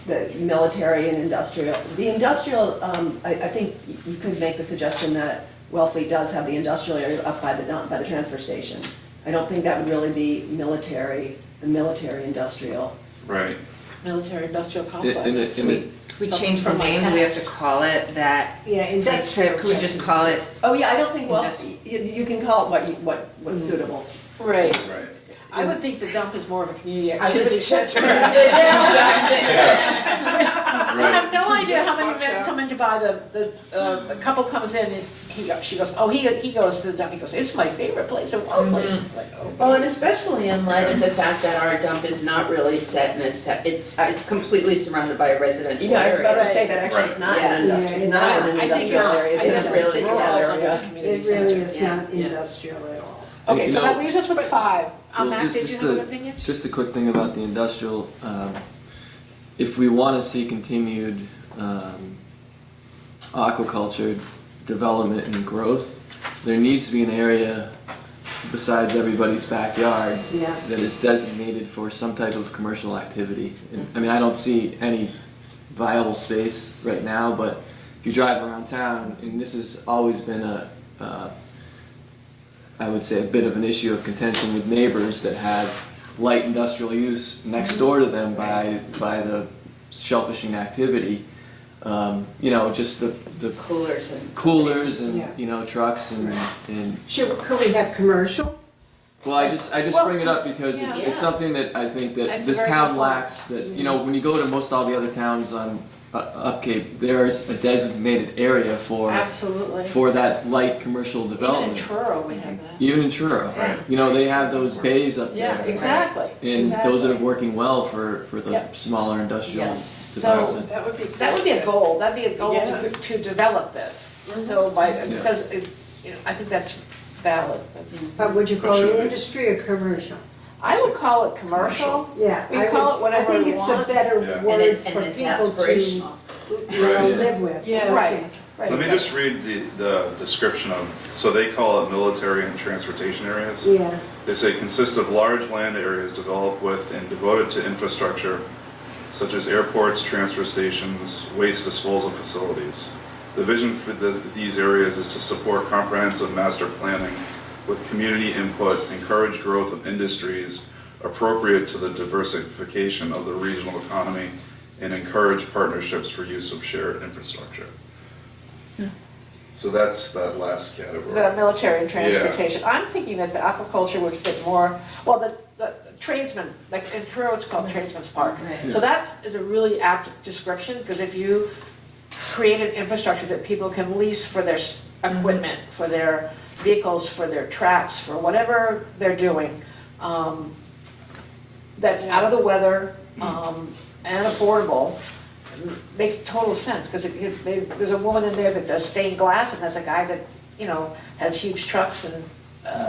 [SPEAKER 6] the military and industrial. The industrial, I think you could make the suggestion that Wellfleet does have the industrial area up by the transfer station. I don't think that would really be the military industrial.
[SPEAKER 5] Right.
[SPEAKER 1] military industrial
[SPEAKER 8] In
[SPEAKER 1] complex.
[SPEAKER 8] the,
[SPEAKER 2] We
[SPEAKER 1] Something
[SPEAKER 2] changed the
[SPEAKER 1] from my
[SPEAKER 2] name, we have
[SPEAKER 1] past.
[SPEAKER 2] to call it that.
[SPEAKER 3] Yeah,
[SPEAKER 2] Place
[SPEAKER 3] industrial.
[SPEAKER 2] type, could we just call it?
[SPEAKER 6] Oh, yeah, I don't think, well,
[SPEAKER 2] Industri-
[SPEAKER 6] you can call it what's suitable.
[SPEAKER 1] Right.
[SPEAKER 5] Right.
[SPEAKER 1] I would think the dump is more of a community
[SPEAKER 2] I was
[SPEAKER 1] activity
[SPEAKER 2] just
[SPEAKER 1] center.
[SPEAKER 2] gonna
[SPEAKER 1] I
[SPEAKER 2] say
[SPEAKER 1] have no idea how many
[SPEAKER 7] Watch
[SPEAKER 1] men
[SPEAKER 7] out.
[SPEAKER 1] come in to buy a couple comes in and she goes, oh, he goes to the dump, he goes, it's my favorite place in Wellfleet. Like, oh.
[SPEAKER 10] Well, and especially in light of the fact that our dump is not really set in a set, it's completely surrounded by a residential
[SPEAKER 6] You know, I was about to
[SPEAKER 10] area.
[SPEAKER 6] say that actually it's not
[SPEAKER 10] Yeah.
[SPEAKER 6] an industrial, it's not an
[SPEAKER 1] I think
[SPEAKER 6] industrial
[SPEAKER 1] it's,
[SPEAKER 6] area,
[SPEAKER 1] I
[SPEAKER 6] it's
[SPEAKER 1] think
[SPEAKER 6] a
[SPEAKER 10] really
[SPEAKER 1] really
[SPEAKER 6] rural
[SPEAKER 1] falls under the
[SPEAKER 6] area.
[SPEAKER 1] community
[SPEAKER 3] It really
[SPEAKER 1] center.
[SPEAKER 3] is
[SPEAKER 10] Yeah,
[SPEAKER 3] not
[SPEAKER 10] yeah.
[SPEAKER 3] industrial at all.
[SPEAKER 1] Okay, so
[SPEAKER 8] You
[SPEAKER 1] that
[SPEAKER 8] know-
[SPEAKER 1] leaves us with 5.
[SPEAKER 8] Well,
[SPEAKER 1] Mac, did you
[SPEAKER 8] just
[SPEAKER 1] have an
[SPEAKER 8] a-
[SPEAKER 1] opinion?
[SPEAKER 8] Just a quick thing about the industrial, if we want to see continued aquaculture development and growth, there needs to be an area besides everybody's backyard
[SPEAKER 3] Yeah.
[SPEAKER 8] that is designated for some type of commercial activity. And, I mean, I don't see any viable space right now, but if you drive around town, and this has always been I would say a bit of an issue of contention with neighbors that have light industrial use next door to them by the shellfishing activity. You know, just the
[SPEAKER 10] Coolers and.
[SPEAKER 8] coolers and,
[SPEAKER 3] Yeah.
[SPEAKER 8] you know, trucks and
[SPEAKER 3] Could we have commercial?
[SPEAKER 8] well, I just
[SPEAKER 1] Well,
[SPEAKER 8] bring it up because it's
[SPEAKER 1] yeah.
[SPEAKER 8] something that I think that
[SPEAKER 1] That's a
[SPEAKER 8] this
[SPEAKER 1] very
[SPEAKER 8] town
[SPEAKER 1] good point.
[SPEAKER 8] lacks, that, you know, when you go to most all the other towns on Up Cape, there's a designated area
[SPEAKER 1] Absolutely.
[SPEAKER 8] for that light commercial
[SPEAKER 1] Even in
[SPEAKER 8] development.
[SPEAKER 1] Truro, we have that.
[SPEAKER 8] Even in Truro.
[SPEAKER 5] Right.
[SPEAKER 8] You know, they have those bays up
[SPEAKER 1] Yeah,
[SPEAKER 8] there.
[SPEAKER 1] exactly.
[SPEAKER 8] And those are
[SPEAKER 1] exactly.
[SPEAKER 8] working well for the
[SPEAKER 1] Yep.
[SPEAKER 8] smaller industrial
[SPEAKER 1] Yes, so
[SPEAKER 8] development.
[SPEAKER 7] That would be.
[SPEAKER 1] that would be a goal, that'd be a goal
[SPEAKER 7] Yeah.
[SPEAKER 1] to develop this. So you know, I think that's valid. That's-
[SPEAKER 3] But would you call
[SPEAKER 5] Should
[SPEAKER 3] it
[SPEAKER 5] we?
[SPEAKER 3] industry or commercial?
[SPEAKER 1] I would call it commercial.
[SPEAKER 3] Yeah.
[SPEAKER 1] We
[SPEAKER 3] I
[SPEAKER 1] call
[SPEAKER 3] would-
[SPEAKER 1] it whatever we
[SPEAKER 3] I think it's a
[SPEAKER 1] want.
[SPEAKER 3] better
[SPEAKER 5] Yeah.
[SPEAKER 3] word
[SPEAKER 10] And
[SPEAKER 3] for
[SPEAKER 10] it's
[SPEAKER 3] people to,
[SPEAKER 10] aspirational.
[SPEAKER 3] you know,
[SPEAKER 5] Right.
[SPEAKER 3] live with.
[SPEAKER 7] Yeah.
[SPEAKER 1] Right, right.
[SPEAKER 5] Let me just read the description of, so they call it military and transportation areas.
[SPEAKER 3] Yeah,
[SPEAKER 5] They say consists of large land areas developed with and devoted to infrastructure such as airports, transfer stations, waste disposal facilities. The vision for these areas is to support comprehensive master planning with community input, encourage growth of industries appropriate to the diversification of the regional economy, and encourage partnerships for use of shared infrastructure. So that's that last category.
[SPEAKER 1] The military and transportation. I'm thinking that the aquaculture would fit more, well, the tradesman, like in Truro, it's called Tradesman's Park.
[SPEAKER 10] Right.
[SPEAKER 1] So that is a really apt description, because if you create an infrastructure that people can lease for their equipment, for their vehicles, for their traps, for whatever they're doing, that's out of the weather, and affordable, makes total sense, because there's a woman in there that does stained glass, and there's a guy that, you know, has huge trucks and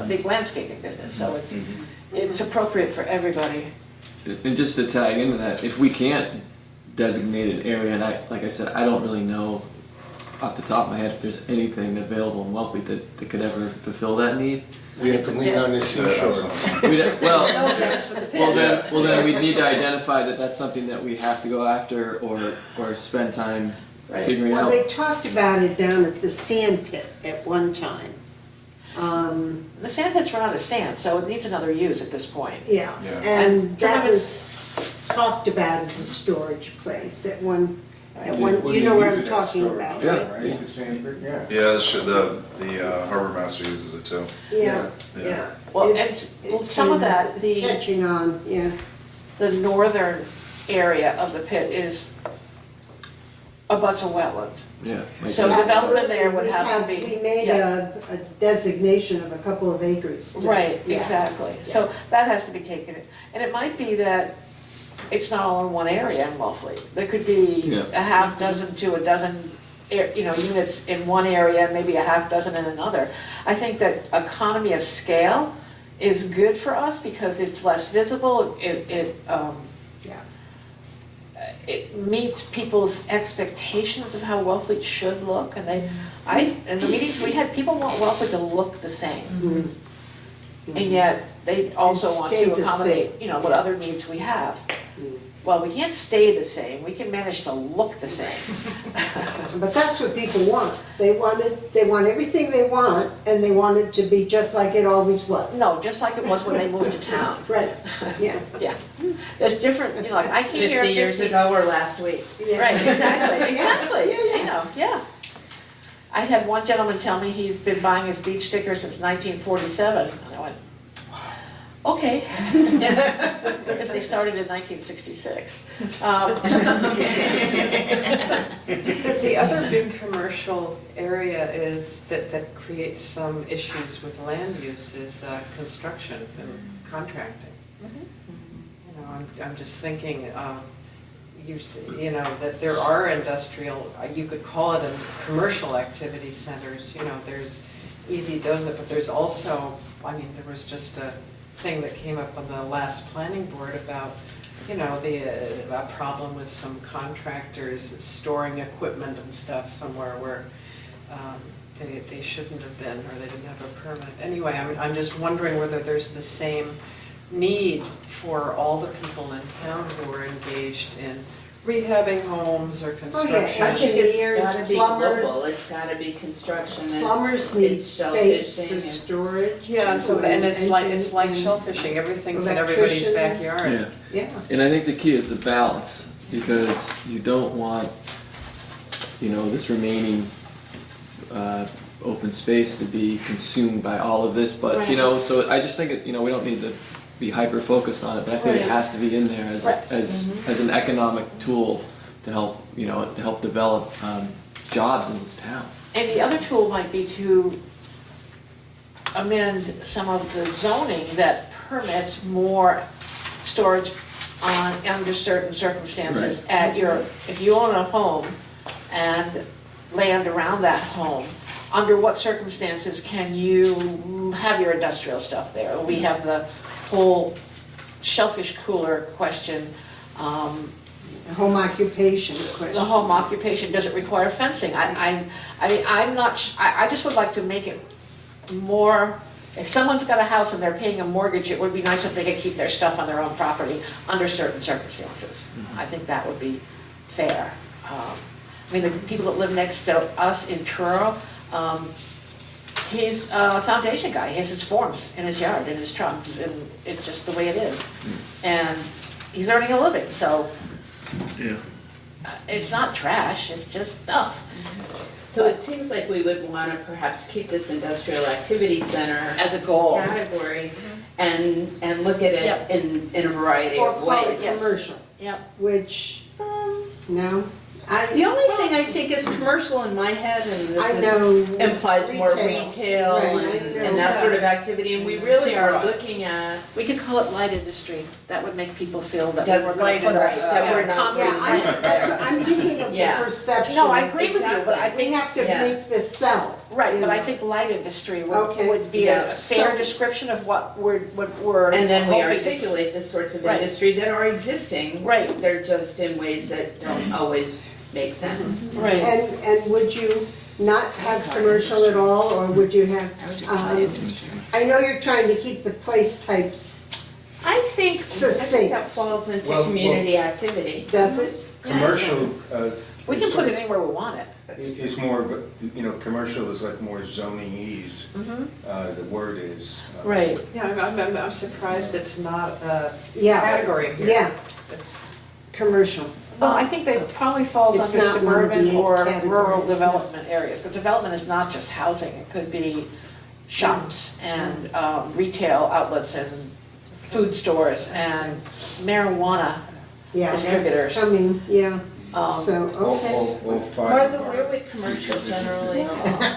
[SPEAKER 1] big landscaping business, so it's appropriate for everybody.
[SPEAKER 8] And just to tag into that, if we can't designate an area, and like I said, I don't really know off the top of my head if there's anything available in Wellfleet that could ever fulfill that need.
[SPEAKER 9] We have to lean on the seashore.
[SPEAKER 8] Well,
[SPEAKER 1] No offense, but the
[SPEAKER 8] well
[SPEAKER 1] pit.
[SPEAKER 8] then we'd need to identify that that's something that we have to go after or spend time
[SPEAKER 1] Right.
[SPEAKER 8] figuring
[SPEAKER 3] Well,
[SPEAKER 8] out.
[SPEAKER 3] they talked about it down at the sand pit at one time.
[SPEAKER 1] The sand pit's run out of sand, so it needs another use at this point.
[SPEAKER 3] Yeah,
[SPEAKER 5] Yeah.
[SPEAKER 3] and
[SPEAKER 1] Some of
[SPEAKER 3] that was talked about as a storage place at one,
[SPEAKER 9] Well,
[SPEAKER 3] you know what
[SPEAKER 9] use
[SPEAKER 3] I'm
[SPEAKER 9] it as
[SPEAKER 3] talking
[SPEAKER 9] storage,
[SPEAKER 3] about,
[SPEAKER 8] Yeah.
[SPEAKER 3] right?
[SPEAKER 9] Right, the sand pit, yeah.
[SPEAKER 5] Yeah, the harbor master uses it too.
[SPEAKER 3] Yeah,
[SPEAKER 5] Yeah.
[SPEAKER 3] yeah.
[SPEAKER 1] Well,
[SPEAKER 3] It-
[SPEAKER 1] well, some of that, the
[SPEAKER 3] Catching on, yeah.
[SPEAKER 1] northern area of the pit is abuts a wetland.
[SPEAKER 8] Yeah. like
[SPEAKER 1] So
[SPEAKER 8] that.
[SPEAKER 1] development there would
[SPEAKER 3] Absolutely.
[SPEAKER 1] have to be-
[SPEAKER 3] We made a designation of a couple of acres. to-
[SPEAKER 1] Right,
[SPEAKER 3] yeah.
[SPEAKER 1] exactly. So that has to be taken, and it might be that it's not all in one area in Wellfleet. There could be
[SPEAKER 8] Yeah.
[SPEAKER 1] a half dozen to a dozen, units in one area, maybe a half dozen in another. I think that economy of scale is good for us because it's less visible, it meets people's expectations of how Wellfleet should look, and in the meetings we had, people want Wellfleet to look the same. And yet, they also
[SPEAKER 3] And
[SPEAKER 1] want
[SPEAKER 3] stay
[SPEAKER 1] to
[SPEAKER 3] the
[SPEAKER 1] accommodate, what other needs we have. Well, we can't stay the same, we can manage to look the same.
[SPEAKER 3] But that's what people want. They want everything they want, and they want it to be just like it always was.
[SPEAKER 1] No, just like it was when they moved to town.
[SPEAKER 3] Right, yeah.
[SPEAKER 1] Yeah, there's different, like, I came here
[SPEAKER 10] 50
[SPEAKER 1] at
[SPEAKER 10] years ago or last week.
[SPEAKER 3] Yeah.
[SPEAKER 1] Right, exactly,
[SPEAKER 3] Yeah,
[SPEAKER 1] exactly,
[SPEAKER 3] yeah,
[SPEAKER 1] yeah. I had one gentleman tell me he's been buying his beach stickers since 1947, and I went, okay. Because they started in 1966.
[SPEAKER 7] The other big commercial area is, that creates some issues with land use is construction and contracting. I'm just thinking, that there are industrial, you could call it a commercial activity centers, there's Easy Does It, but there's also, there was just a thing that came up on the last planning board about, a problem with some contractors storing equipment and stuff somewhere where they shouldn't have been, or they didn't have a permit. Anyway, I'm just wondering whether there's the same need for all the people in town who are engaged in rehabbing homes or construction.
[SPEAKER 3] I think it's
[SPEAKER 10] It's gotta be
[SPEAKER 3] plumbers-
[SPEAKER 10] global, it's gotta be construction,
[SPEAKER 3] Plumbers
[SPEAKER 10] it's
[SPEAKER 3] need space
[SPEAKER 10] shellfishing,
[SPEAKER 3] for
[SPEAKER 10] it's-
[SPEAKER 3] storage.
[SPEAKER 7] Yeah, and so, and it's like
[SPEAKER 3] and-
[SPEAKER 7] shellfishing, everything's in everybody's
[SPEAKER 3] electricians.
[SPEAKER 7] backyard.
[SPEAKER 8] Yeah.
[SPEAKER 3] Yeah.
[SPEAKER 8] And I think the key is the balance, because you don't want, this remaining open space to be consumed by all of this, but,
[SPEAKER 1] Right.
[SPEAKER 8] so I just think, we don't need to be hyper-focused on it, but I think it
[SPEAKER 1] Right.
[SPEAKER 8] has to be in there
[SPEAKER 1] Right.
[SPEAKER 8] as an economic tool to help, to help develop jobs in this town.
[SPEAKER 1] And the other tool might be to amend some of the zoning that permits more storage under certain circumstances if you own a home and land around that home, under what circumstances can you have your industrial stuff there? We have the whole shellfish cooler question,
[SPEAKER 3] Home occupation question.
[SPEAKER 1] the home occupation, does it require fencing? I'm not, I just would like to make it more, if someone's got a house and they're paying a mortgage, it would be nice if they could keep their stuff on their own property under certain circumstances. I think that would be fair. The people that live next to us in Truro, he's a foundation guy, he has his forms in his yard, in his trucks, and it's just the way it is. And he's earning a living, so
[SPEAKER 8] Yeah.
[SPEAKER 10] It's not trash, it's just stuff. So it seems like we would want to perhaps keep this industrial activity center
[SPEAKER 1] as a goal.
[SPEAKER 10] category and look at
[SPEAKER 1] Yep.
[SPEAKER 10] it in a variety
[SPEAKER 3] Or
[SPEAKER 10] of
[SPEAKER 3] call it
[SPEAKER 10] ways.
[SPEAKER 1] Yes.
[SPEAKER 3] commercial,
[SPEAKER 1] Yep.
[SPEAKER 3] which, no,
[SPEAKER 10] The only thing I think is commercial in my head, and
[SPEAKER 3] I
[SPEAKER 10] this
[SPEAKER 3] know.
[SPEAKER 10] implies more
[SPEAKER 3] Retail.
[SPEAKER 10] retail
[SPEAKER 3] Right, I
[SPEAKER 10] and
[SPEAKER 3] know.
[SPEAKER 10] that sort of activity, and we
[SPEAKER 1] It's
[SPEAKER 10] really
[SPEAKER 1] too
[SPEAKER 10] are
[SPEAKER 1] broad.
[SPEAKER 10] looking at.
[SPEAKER 1] We could call it light industry. That would make people feel that
[SPEAKER 10] That's
[SPEAKER 1] we we're
[SPEAKER 10] light
[SPEAKER 1] going to put
[SPEAKER 10] industry, that we're not-
[SPEAKER 1] concrete
[SPEAKER 3] Yeah,
[SPEAKER 1] plants
[SPEAKER 3] that's
[SPEAKER 1] there.
[SPEAKER 3] what I'm thinking of the
[SPEAKER 10] Yeah.
[SPEAKER 3] perception.
[SPEAKER 1] No, I agree with you, but I
[SPEAKER 3] We
[SPEAKER 1] think,
[SPEAKER 3] have to
[SPEAKER 10] Yeah.
[SPEAKER 3] make this sell.
[SPEAKER 1] right,
[SPEAKER 3] you
[SPEAKER 1] but I
[SPEAKER 3] know.
[SPEAKER 1] think light industry
[SPEAKER 3] Okay.
[SPEAKER 1] would be a
[SPEAKER 10] Yeah.
[SPEAKER 1] fair
[SPEAKER 3] So-
[SPEAKER 1] description of what we're
[SPEAKER 10] And then we
[SPEAKER 1] hoping to-
[SPEAKER 10] articulate the sorts of
[SPEAKER 1] Right.
[SPEAKER 10] industry that are existing.
[SPEAKER 1] Right.
[SPEAKER 10] They're just in ways that don't always make sense.
[SPEAKER 1] Right.
[SPEAKER 3] And would you not have commercial at all, or would you have, I know you're trying to keep the place types,
[SPEAKER 10] I think
[SPEAKER 3] Succinct.
[SPEAKER 10] that falls into
[SPEAKER 9] Well,
[SPEAKER 10] community activity.
[SPEAKER 3] does it?
[SPEAKER 9] Commercial,
[SPEAKER 1] We can put it anywhere we want it.
[SPEAKER 9] is more, of a- you know, commercial is like more zoning ease, the word is.
[SPEAKER 1] Right.
[SPEAKER 7] Yeah, I'm surprised it's not a
[SPEAKER 3] Yeah,
[SPEAKER 7] category here.
[SPEAKER 3] yeah,
[SPEAKER 7] It's,
[SPEAKER 3] commercial.
[SPEAKER 1] Well, I think that probably falls
[SPEAKER 3] It's
[SPEAKER 1] under
[SPEAKER 3] not one of
[SPEAKER 1] suburban
[SPEAKER 3] the
[SPEAKER 1] or
[SPEAKER 3] categories,
[SPEAKER 1] rural
[SPEAKER 3] no.
[SPEAKER 1] development areas, because development is not just housing, it could be shops and retail outlets and food stores and marijuana.
[SPEAKER 3] Yeah,
[SPEAKER 1] Distributors.
[SPEAKER 3] that's coming, yeah,
[SPEAKER 1] Um,
[SPEAKER 3] so, okay.
[SPEAKER 9] All five.
[SPEAKER 10] Martha, where would commercial generally,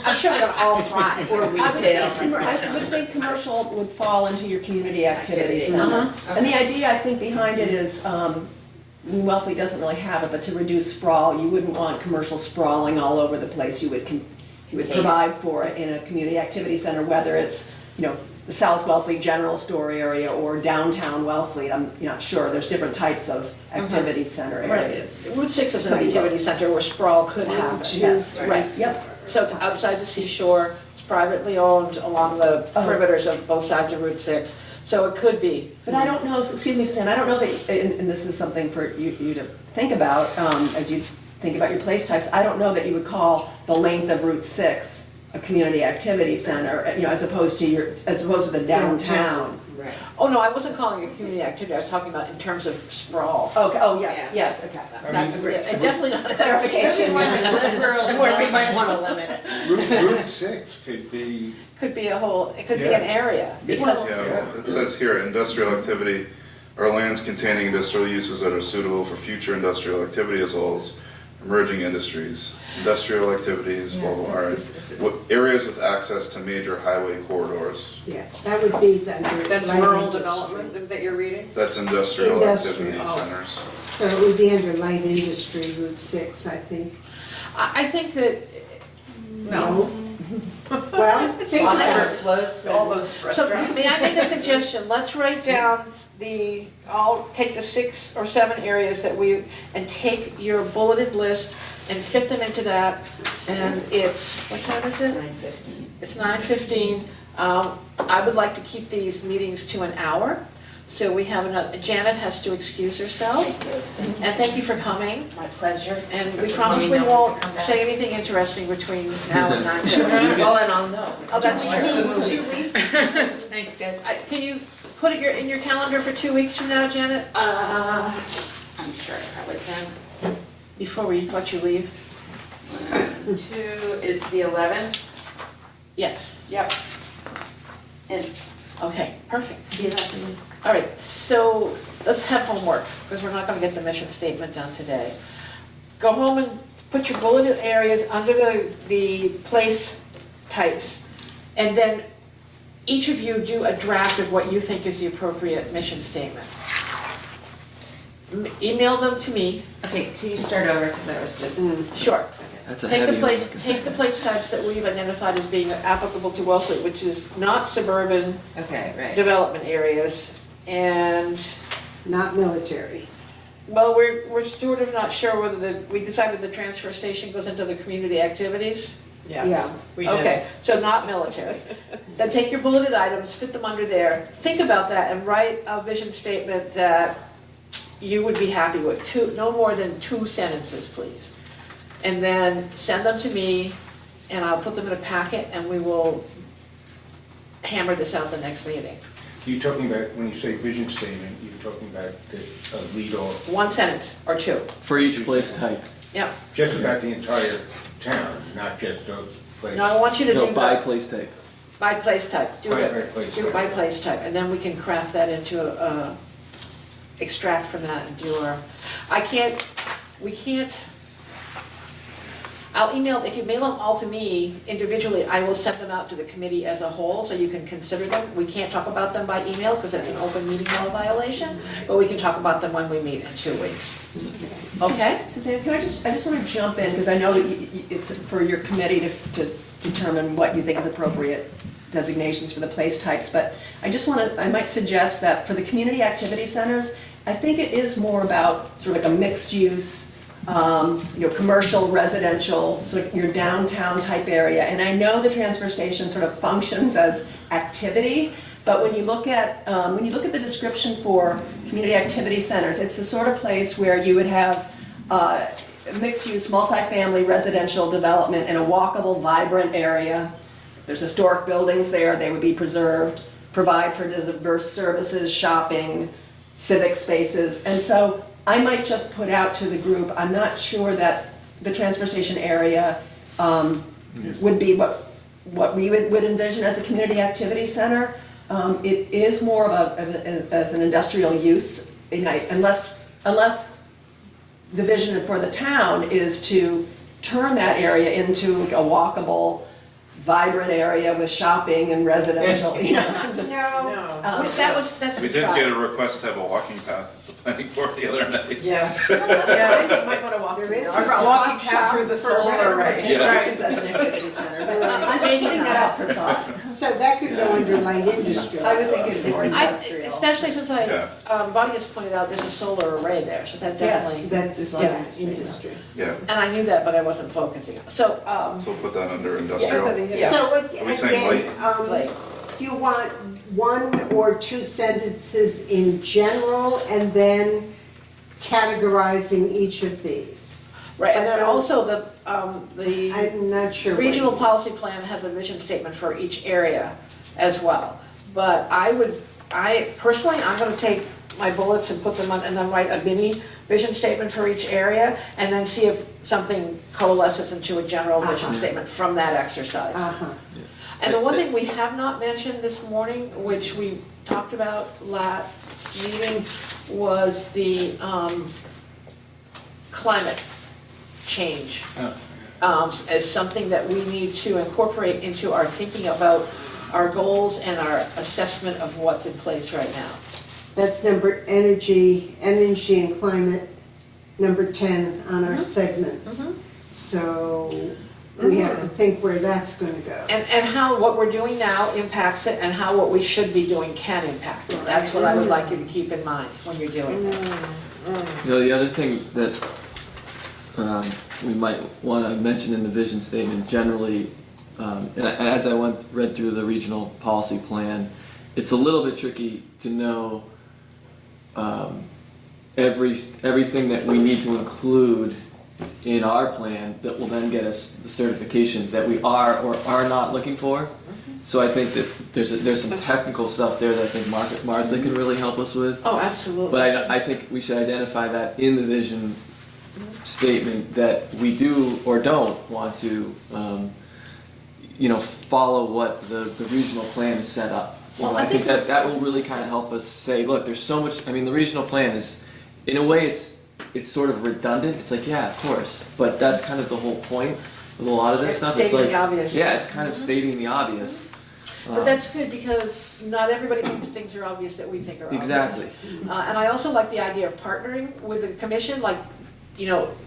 [SPEAKER 1] I'm sure they're all thrive.
[SPEAKER 10] or
[SPEAKER 6] I would
[SPEAKER 10] retail?
[SPEAKER 6] think, I would think commercial would fall into your community activity
[SPEAKER 10] Activity.
[SPEAKER 6] center. And the idea, I think, behind it is, Wellfleet doesn't really have it, but to reduce sprawl, you wouldn't want commercial sprawling all over the place. You would provide for it in a community activity center, whether it's, you know, the South Wellfleet General Store area or downtown Wellfleet. I'm not sure. There's different types of activity center
[SPEAKER 1] Right.
[SPEAKER 6] areas.
[SPEAKER 1] Route 6 is an
[SPEAKER 6] Could be
[SPEAKER 1] activity center where sprawl could happen.
[SPEAKER 6] Yes.
[SPEAKER 1] Right.
[SPEAKER 6] Yep.
[SPEAKER 1] So it's outside the seashore, it's privately owned along the perimeters of both sides of Route 6, so it could be.
[SPEAKER 6] But I don't know, excuse me, Suzanne, I don't know that, and this is something for you to think about, as you think about your place types, I don't know that you would call the length of Route 6 a community activity center, you know, as opposed to the downtown.
[SPEAKER 10] Right.
[SPEAKER 1] Oh, no, I wasn't calling it community activity, I was talking about in terms of sprawl.
[SPEAKER 6] Okay, oh, yes, okay.
[SPEAKER 1] That's, and definitely not
[SPEAKER 6] Clarification.
[SPEAKER 10] Where we might want to limit it.
[SPEAKER 9] Route 6 could be,
[SPEAKER 1] Could be a whole, it could be
[SPEAKER 9] Yeah.
[SPEAKER 1] an area, because,
[SPEAKER 5] Yeah, it says here, industrial activity are lands containing industrial uses that are suitable for future industrial activity as well as emerging industries, industrial activities, blah, blah, all right. Areas with access to major highway corridors,
[SPEAKER 3] Yeah, that would be under
[SPEAKER 7] that's
[SPEAKER 3] light
[SPEAKER 7] rural
[SPEAKER 3] industry.
[SPEAKER 7] development that you're reading?
[SPEAKER 5] that's industrial
[SPEAKER 3] Industrial,
[SPEAKER 5] activity
[SPEAKER 3] oh.
[SPEAKER 5] centers.
[SPEAKER 3] So it would be under light industry, Route 6, I think.
[SPEAKER 1] I think that,
[SPEAKER 3] No. Well, think
[SPEAKER 10] Lobster
[SPEAKER 3] about it.
[SPEAKER 10] floats.
[SPEAKER 7] All those
[SPEAKER 1] so
[SPEAKER 7] restaurants.
[SPEAKER 1] may I make a suggestion, let's write down I'll take the 6 or 7 areas that and take your bulleted list and fit them into that, and it's, what time is it?
[SPEAKER 10] 9:15.
[SPEAKER 1] It's 9:15. I would like to keep these meetings to an hour, so we have Janet has to excuse herself,
[SPEAKER 10] Thank you.
[SPEAKER 1] and thank you for coming,
[SPEAKER 10] My pleasure.
[SPEAKER 1] and we
[SPEAKER 10] Just
[SPEAKER 1] promise
[SPEAKER 10] let
[SPEAKER 1] we
[SPEAKER 10] me know when
[SPEAKER 1] won't
[SPEAKER 10] to come back.
[SPEAKER 1] say anything interesting between now and 9:30.
[SPEAKER 10] Well, and I'll know.
[SPEAKER 1] Oh, that's true.
[SPEAKER 3] 2 weeks?
[SPEAKER 10] Thanks, guys.
[SPEAKER 1] Can you put it in your calendar for 2 weeks from now, Janet,
[SPEAKER 10] I'm sure I probably can.
[SPEAKER 1] before we let you leave?
[SPEAKER 10] 2 is the 11th.
[SPEAKER 1] Yes,
[SPEAKER 10] Yep. And
[SPEAKER 1] okay, perfect.
[SPEAKER 10] the 11th.
[SPEAKER 1] All right, so let's have homework, because we're not gonna get the mission statement done today. Go home and put your bulleted areas under the place types, and then each of you do a draft of what you think is the appropriate mission statement. Email them to me.
[SPEAKER 2] Okay, can you start over, because that was just.
[SPEAKER 1] Sure.
[SPEAKER 8] That's a
[SPEAKER 1] Take
[SPEAKER 8] heavy
[SPEAKER 1] the place,
[SPEAKER 8] one.
[SPEAKER 1] take the place types that we've identified as being applicable to Wellfleet, which is not suburban
[SPEAKER 2] Okay, right.
[SPEAKER 1] development areas, and
[SPEAKER 3] Not military.
[SPEAKER 1] well, we're sort of not sure whether we decided the transfer station goes into the community activities.
[SPEAKER 3] Yeah.
[SPEAKER 7] Yes, we did.
[SPEAKER 1] Okay, so not military. Then take your bulleted items, fit them under there, think about that, and write a vision statement that you would be happy with. No more than 2 sentences, please. And then send them to me, and I'll put them in a packet, and we will hammer this out the next meeting.
[SPEAKER 9] you're talking about, when you say vision statement, you're talking about the lead off,
[SPEAKER 1] 1 sentence or 2.
[SPEAKER 8] For each place type.
[SPEAKER 1] Yep.
[SPEAKER 9] just about the entire town, not just those places.
[SPEAKER 1] Now, I want you to
[SPEAKER 8] No,
[SPEAKER 1] do
[SPEAKER 8] by
[SPEAKER 1] that
[SPEAKER 8] place type.
[SPEAKER 1] by place type. Do
[SPEAKER 9] By
[SPEAKER 1] it.
[SPEAKER 9] place
[SPEAKER 1] Do it
[SPEAKER 9] type.
[SPEAKER 1] by place type, and then we can craft that into extract from that and do we can't I'll email, if you mail them all to me individually, I will send them out to the committee as a whole, so you can consider them. We can't talk about them by email, because it's an open meeting law violation, but we can talk about them when we meet in 2 weeks. Okay?
[SPEAKER 6] Suzanne, I just want to jump in, because I know that it's for your committee to determine what you think is appropriate designations for the place types, but I might suggest that for the community activity centers, I think it is more about sort of like a mixed use, commercial, residential, sort of your downtown type area. And I know the transfer station sort of functions as activity, but when you look at the description for community activity centers, it's the sort of place where you would have mixed-use, multifamily residential development in a walkable, vibrant area. There's historic buildings there, they would be preserved, provide for diverse services, shopping, civic spaces. And so I might just put out to the group, I'm not sure that the transfer station area would be what we would envision as a community activity center. It is more of as an industrial use, unless the vision for the town is to turn that area into a walkable, vibrant area with shopping and residential, just,
[SPEAKER 1] That's a
[SPEAKER 5] We
[SPEAKER 1] good
[SPEAKER 5] did
[SPEAKER 1] try.
[SPEAKER 5] get a request to have a walking path at the planning board the other night.
[SPEAKER 7] Yes.
[SPEAKER 6] you
[SPEAKER 7] Yes.
[SPEAKER 6] might want to walk
[SPEAKER 7] There
[SPEAKER 6] through
[SPEAKER 7] is
[SPEAKER 6] there.
[SPEAKER 7] a walking path through the solar array.
[SPEAKER 5] Yeah.
[SPEAKER 6] Functions as an activity center, but I'm just putting that out for thought.
[SPEAKER 3] So that could go under light industry.
[SPEAKER 6] I would think it's more industrial.
[SPEAKER 1] Especially since
[SPEAKER 5] Yeah.
[SPEAKER 1] Bonnie has pointed out there's a solar array there, so that
[SPEAKER 6] Yes.
[SPEAKER 1] definitely,
[SPEAKER 3] That's,
[SPEAKER 1] Yeah.
[SPEAKER 3] industry.
[SPEAKER 5] Yeah,
[SPEAKER 1] and I knew that, but I wasn't focusing. So,
[SPEAKER 5] so put that under
[SPEAKER 1] yeah,
[SPEAKER 5] industrial.
[SPEAKER 3] So
[SPEAKER 5] Are we saying
[SPEAKER 3] again,
[SPEAKER 1] like,
[SPEAKER 3] you want 1 or 2 sentences in general and then categorizing each of these?
[SPEAKER 1] right, and then
[SPEAKER 3] But
[SPEAKER 1] also the
[SPEAKER 3] I'm not sure. what-
[SPEAKER 1] regional policy plan has a vision statement for each area as well. But I personally, I'm gonna take my bullets and put them on, and then write a mini vision statement for each area, and then see if something coalesces into a general vision statement from that exercise.
[SPEAKER 3] Uh-huh.
[SPEAKER 1] And the one thing we have not mentioned this morning, which we talked about last meeting, was the climate change. As something that we need to incorporate into our thinking about our goals and our assessment of what's in place right now.
[SPEAKER 3] That's number energy and climate, number 10 on our segments. So we have to think where that's gonna go.
[SPEAKER 1] And how what we're doing now impacts it, and how what we should be doing can impact it. That's what I would like you to keep in mind when you're doing this.
[SPEAKER 8] The other thing that we might want to mention in the vision statement generally, and as I read through the regional policy plan, it's a little bit tricky to know everything that we need to include in our plan that will then get us the certification that we are or are not looking for. So I think that there's some technical stuff there that I think Martha can really help us with.
[SPEAKER 1] Oh, absolutely.
[SPEAKER 8] But I think we should identify that in the vision statement that we do or don't want to, follow what the regional plan is set up.
[SPEAKER 1] Well,
[SPEAKER 8] I think that will really kind of help us say, look, there's so much. I mean, the regional plan is, in a way, it's sort of redundant. It's like, yeah, of course, but that's kind of the whole point with a lot of this
[SPEAKER 1] It's
[SPEAKER 8] stuff.
[SPEAKER 1] stating
[SPEAKER 8] It's like,
[SPEAKER 1] the obvious.
[SPEAKER 8] yeah, it's kind of stating the obvious.
[SPEAKER 1] But that's good, because not everybody thinks things are obvious that we think are obvious.
[SPEAKER 8] Exactly.
[SPEAKER 1] And I also like the idea of partnering with the commission, like,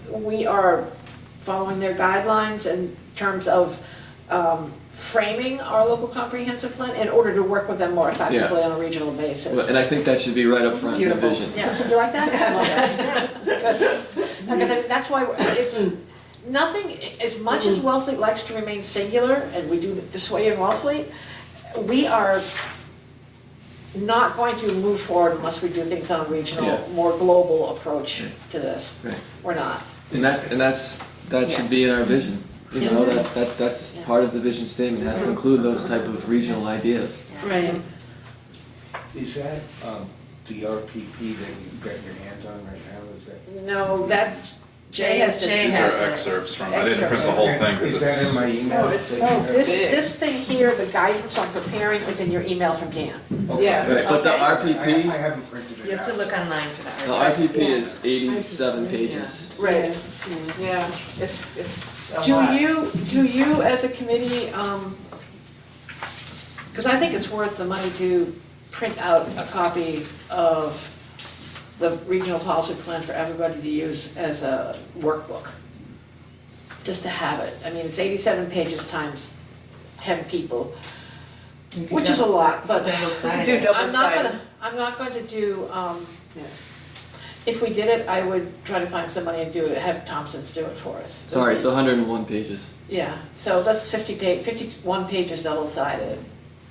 [SPEAKER 1] we are following their guidelines in terms of framing our local comprehensive plan in order to work with them more effectively on a regional basis.
[SPEAKER 8] And I think that should be right up front in the
[SPEAKER 6] Beautiful.
[SPEAKER 8] vision.
[SPEAKER 1] Yeah, you like that?
[SPEAKER 6] I love that.
[SPEAKER 1] Good. Because that's why it's, nothing, as much as Wellfleet likes to remain singular, and we do it this way in Wellfleet, we are not going to move forward unless we do things on a regional,
[SPEAKER 8] Yeah.
[SPEAKER 1] more global approach to this.
[SPEAKER 8] Right.
[SPEAKER 1] We're not.
[SPEAKER 8] And that should be in our vision. That's
[SPEAKER 1] Yeah.
[SPEAKER 8] part of the vision statement. It has to include those type of regional ideas.
[SPEAKER 1] Right.
[SPEAKER 9] Is that the RPP that you've got your hands on right now, is that?
[SPEAKER 1] No, that, Jay has this.
[SPEAKER 10] Jay
[SPEAKER 5] These
[SPEAKER 10] has
[SPEAKER 5] are
[SPEAKER 10] it.
[SPEAKER 5] excerpts from, I didn't print the whole thing
[SPEAKER 9] Is
[SPEAKER 5] because
[SPEAKER 9] that in my
[SPEAKER 5] it's,
[SPEAKER 9] email?
[SPEAKER 7] it's so
[SPEAKER 9] that you have?
[SPEAKER 1] This thing here, the guidance on preparing, is in your email from Dan.
[SPEAKER 9] Okay.
[SPEAKER 7] Yeah.
[SPEAKER 8] Right, but the
[SPEAKER 1] Okay.
[SPEAKER 9] I
[SPEAKER 8] RPP,
[SPEAKER 9] haven't printed it
[SPEAKER 2] You have to
[SPEAKER 9] out.
[SPEAKER 2] look online for that.
[SPEAKER 8] the RPP is 87 pages.
[SPEAKER 1] Right.
[SPEAKER 7] Yeah, it's
[SPEAKER 1] Do you as a committee, because I think it's worth the money to print out a copy of the regional policy plan for everybody to use as a workbook. Just to have it. I mean, it's 87 pages times 10 people, which is a lot, but
[SPEAKER 2] Double-sided.
[SPEAKER 1] I'm not going to do, if we did it, I would try to find somebody and do it, have Thompson's do it for us.
[SPEAKER 8] Sorry, it's 101 pages.
[SPEAKER 1] Yeah, so that's 51 pages double-sided.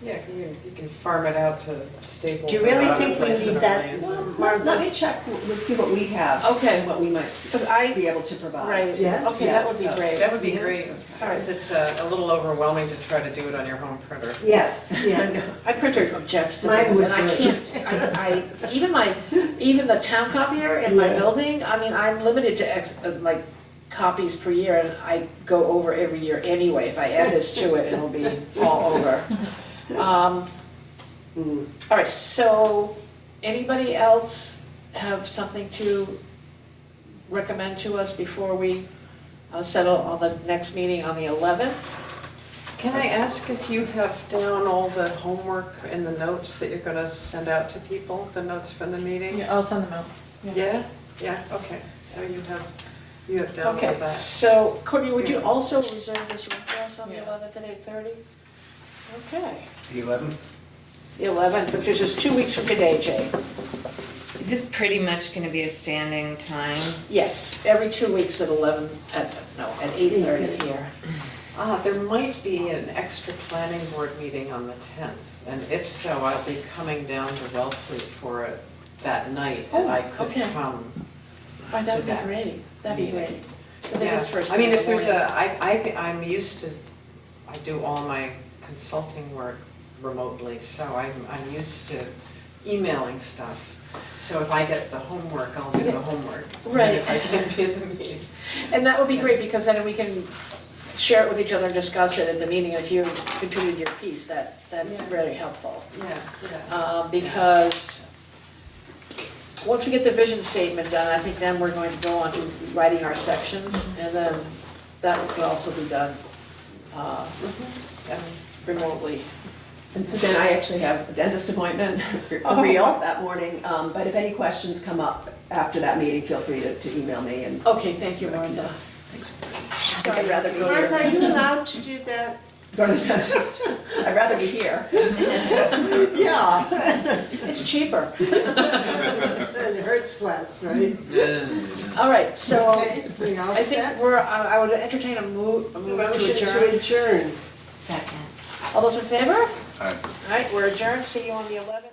[SPEAKER 7] Yeah, you can farm it out to Staples.
[SPEAKER 3] Do you really
[SPEAKER 7] and other
[SPEAKER 3] think we
[SPEAKER 7] places
[SPEAKER 3] need
[SPEAKER 7] in
[SPEAKER 3] that?
[SPEAKER 7] Orleans.
[SPEAKER 6] Let
[SPEAKER 3] Martha?
[SPEAKER 6] me check, let's see what we have.
[SPEAKER 1] Okay.
[SPEAKER 6] and What we might
[SPEAKER 1] Because I,
[SPEAKER 6] be able to provide.
[SPEAKER 1] right,
[SPEAKER 3] Yes,
[SPEAKER 1] okay, that would be
[SPEAKER 3] yes.
[SPEAKER 1] great.
[SPEAKER 7] That would be
[SPEAKER 3] Yeah.
[SPEAKER 7] great, because it's a little overwhelming to try to do it on your home printer.
[SPEAKER 3] Yes, yeah.
[SPEAKER 1] I printer objects to
[SPEAKER 3] Mine
[SPEAKER 1] things,
[SPEAKER 3] would
[SPEAKER 1] and I
[SPEAKER 3] do it.
[SPEAKER 1] can't, even the town copier in my
[SPEAKER 3] Yeah.
[SPEAKER 1] building, I mean, I'm limited to like copies per year, and I go over every year anyway. If I add this to it, it'll be all over. All right, so anybody else have something to recommend to us before we settle on the next meeting on the 11th?
[SPEAKER 7] Can I ask if you have down all the homework and the notes that you're gonna send out to people, the notes from the meeting?
[SPEAKER 4] Yeah, I'll send them out.
[SPEAKER 7] Yeah, yeah, okay, so you have done all
[SPEAKER 1] Okay,
[SPEAKER 7] that.
[SPEAKER 1] so Courtney, would you also reserve this room for us on the
[SPEAKER 7] Yeah.
[SPEAKER 1] 11th at 8:30? Okay,
[SPEAKER 9] The 11th?
[SPEAKER 1] the 11th, which is just 2 weeks from today, Jay.
[SPEAKER 2] Is this pretty much gonna be a standing time?
[SPEAKER 1] Yes, every 2 weeks at 8:30 here.
[SPEAKER 7] There might be an extra planning board meeting on the 10th, and if so, I'll be coming down to Wellfleet for it that night, and I could
[SPEAKER 1] okay.
[SPEAKER 7] come.
[SPEAKER 1] Oh, that'd be
[SPEAKER 7] that
[SPEAKER 1] great, that'd be
[SPEAKER 7] meeting.
[SPEAKER 1] great. 'Cause it
[SPEAKER 7] Yeah.
[SPEAKER 1] is first
[SPEAKER 7] I mean,
[SPEAKER 1] thing in
[SPEAKER 7] if
[SPEAKER 1] the
[SPEAKER 7] there's
[SPEAKER 1] morning.
[SPEAKER 7] I'm used to, I do all my consulting work remotely, so I'm used to emailing stuff. So if I get the homework, I'll do the homework.
[SPEAKER 1] Right.
[SPEAKER 7] And if I can't be at the meeting.
[SPEAKER 1] And that would be great, because then we can share it with each other and discuss it at the meeting. If you contributed your piece, that's
[SPEAKER 7] Yeah.
[SPEAKER 1] really helpful.
[SPEAKER 7] Yeah.
[SPEAKER 1] Because once we get the vision statement done, I think then we're going to go on to writing our sections, and then that could also be done remotely.
[SPEAKER 6] And Suzanne, I actually have a dentist appointment for
[SPEAKER 1] Oh.
[SPEAKER 6] real that morning, but if any questions come up after that meeting, feel free to email me and.
[SPEAKER 1] Okay, thank you, Martha.
[SPEAKER 6] I'd rather be
[SPEAKER 3] Martha, are
[SPEAKER 6] here.
[SPEAKER 3] you allowed to do that?
[SPEAKER 6] Go to the dentist. I'd rather be here.
[SPEAKER 3] Yeah.
[SPEAKER 1] It's cheaper.
[SPEAKER 3] It hurts less, right?
[SPEAKER 1] All right, so
[SPEAKER 3] Okay, we all
[SPEAKER 1] I think
[SPEAKER 3] set?
[SPEAKER 1] I would entertain a move to
[SPEAKER 3] Motion to
[SPEAKER 1] adjourn.
[SPEAKER 3] adjourn.
[SPEAKER 2] Second.
[SPEAKER 1] All those in favor?
[SPEAKER 5] Aye.
[SPEAKER 1] All right, we're adjourned. See you on the 11th.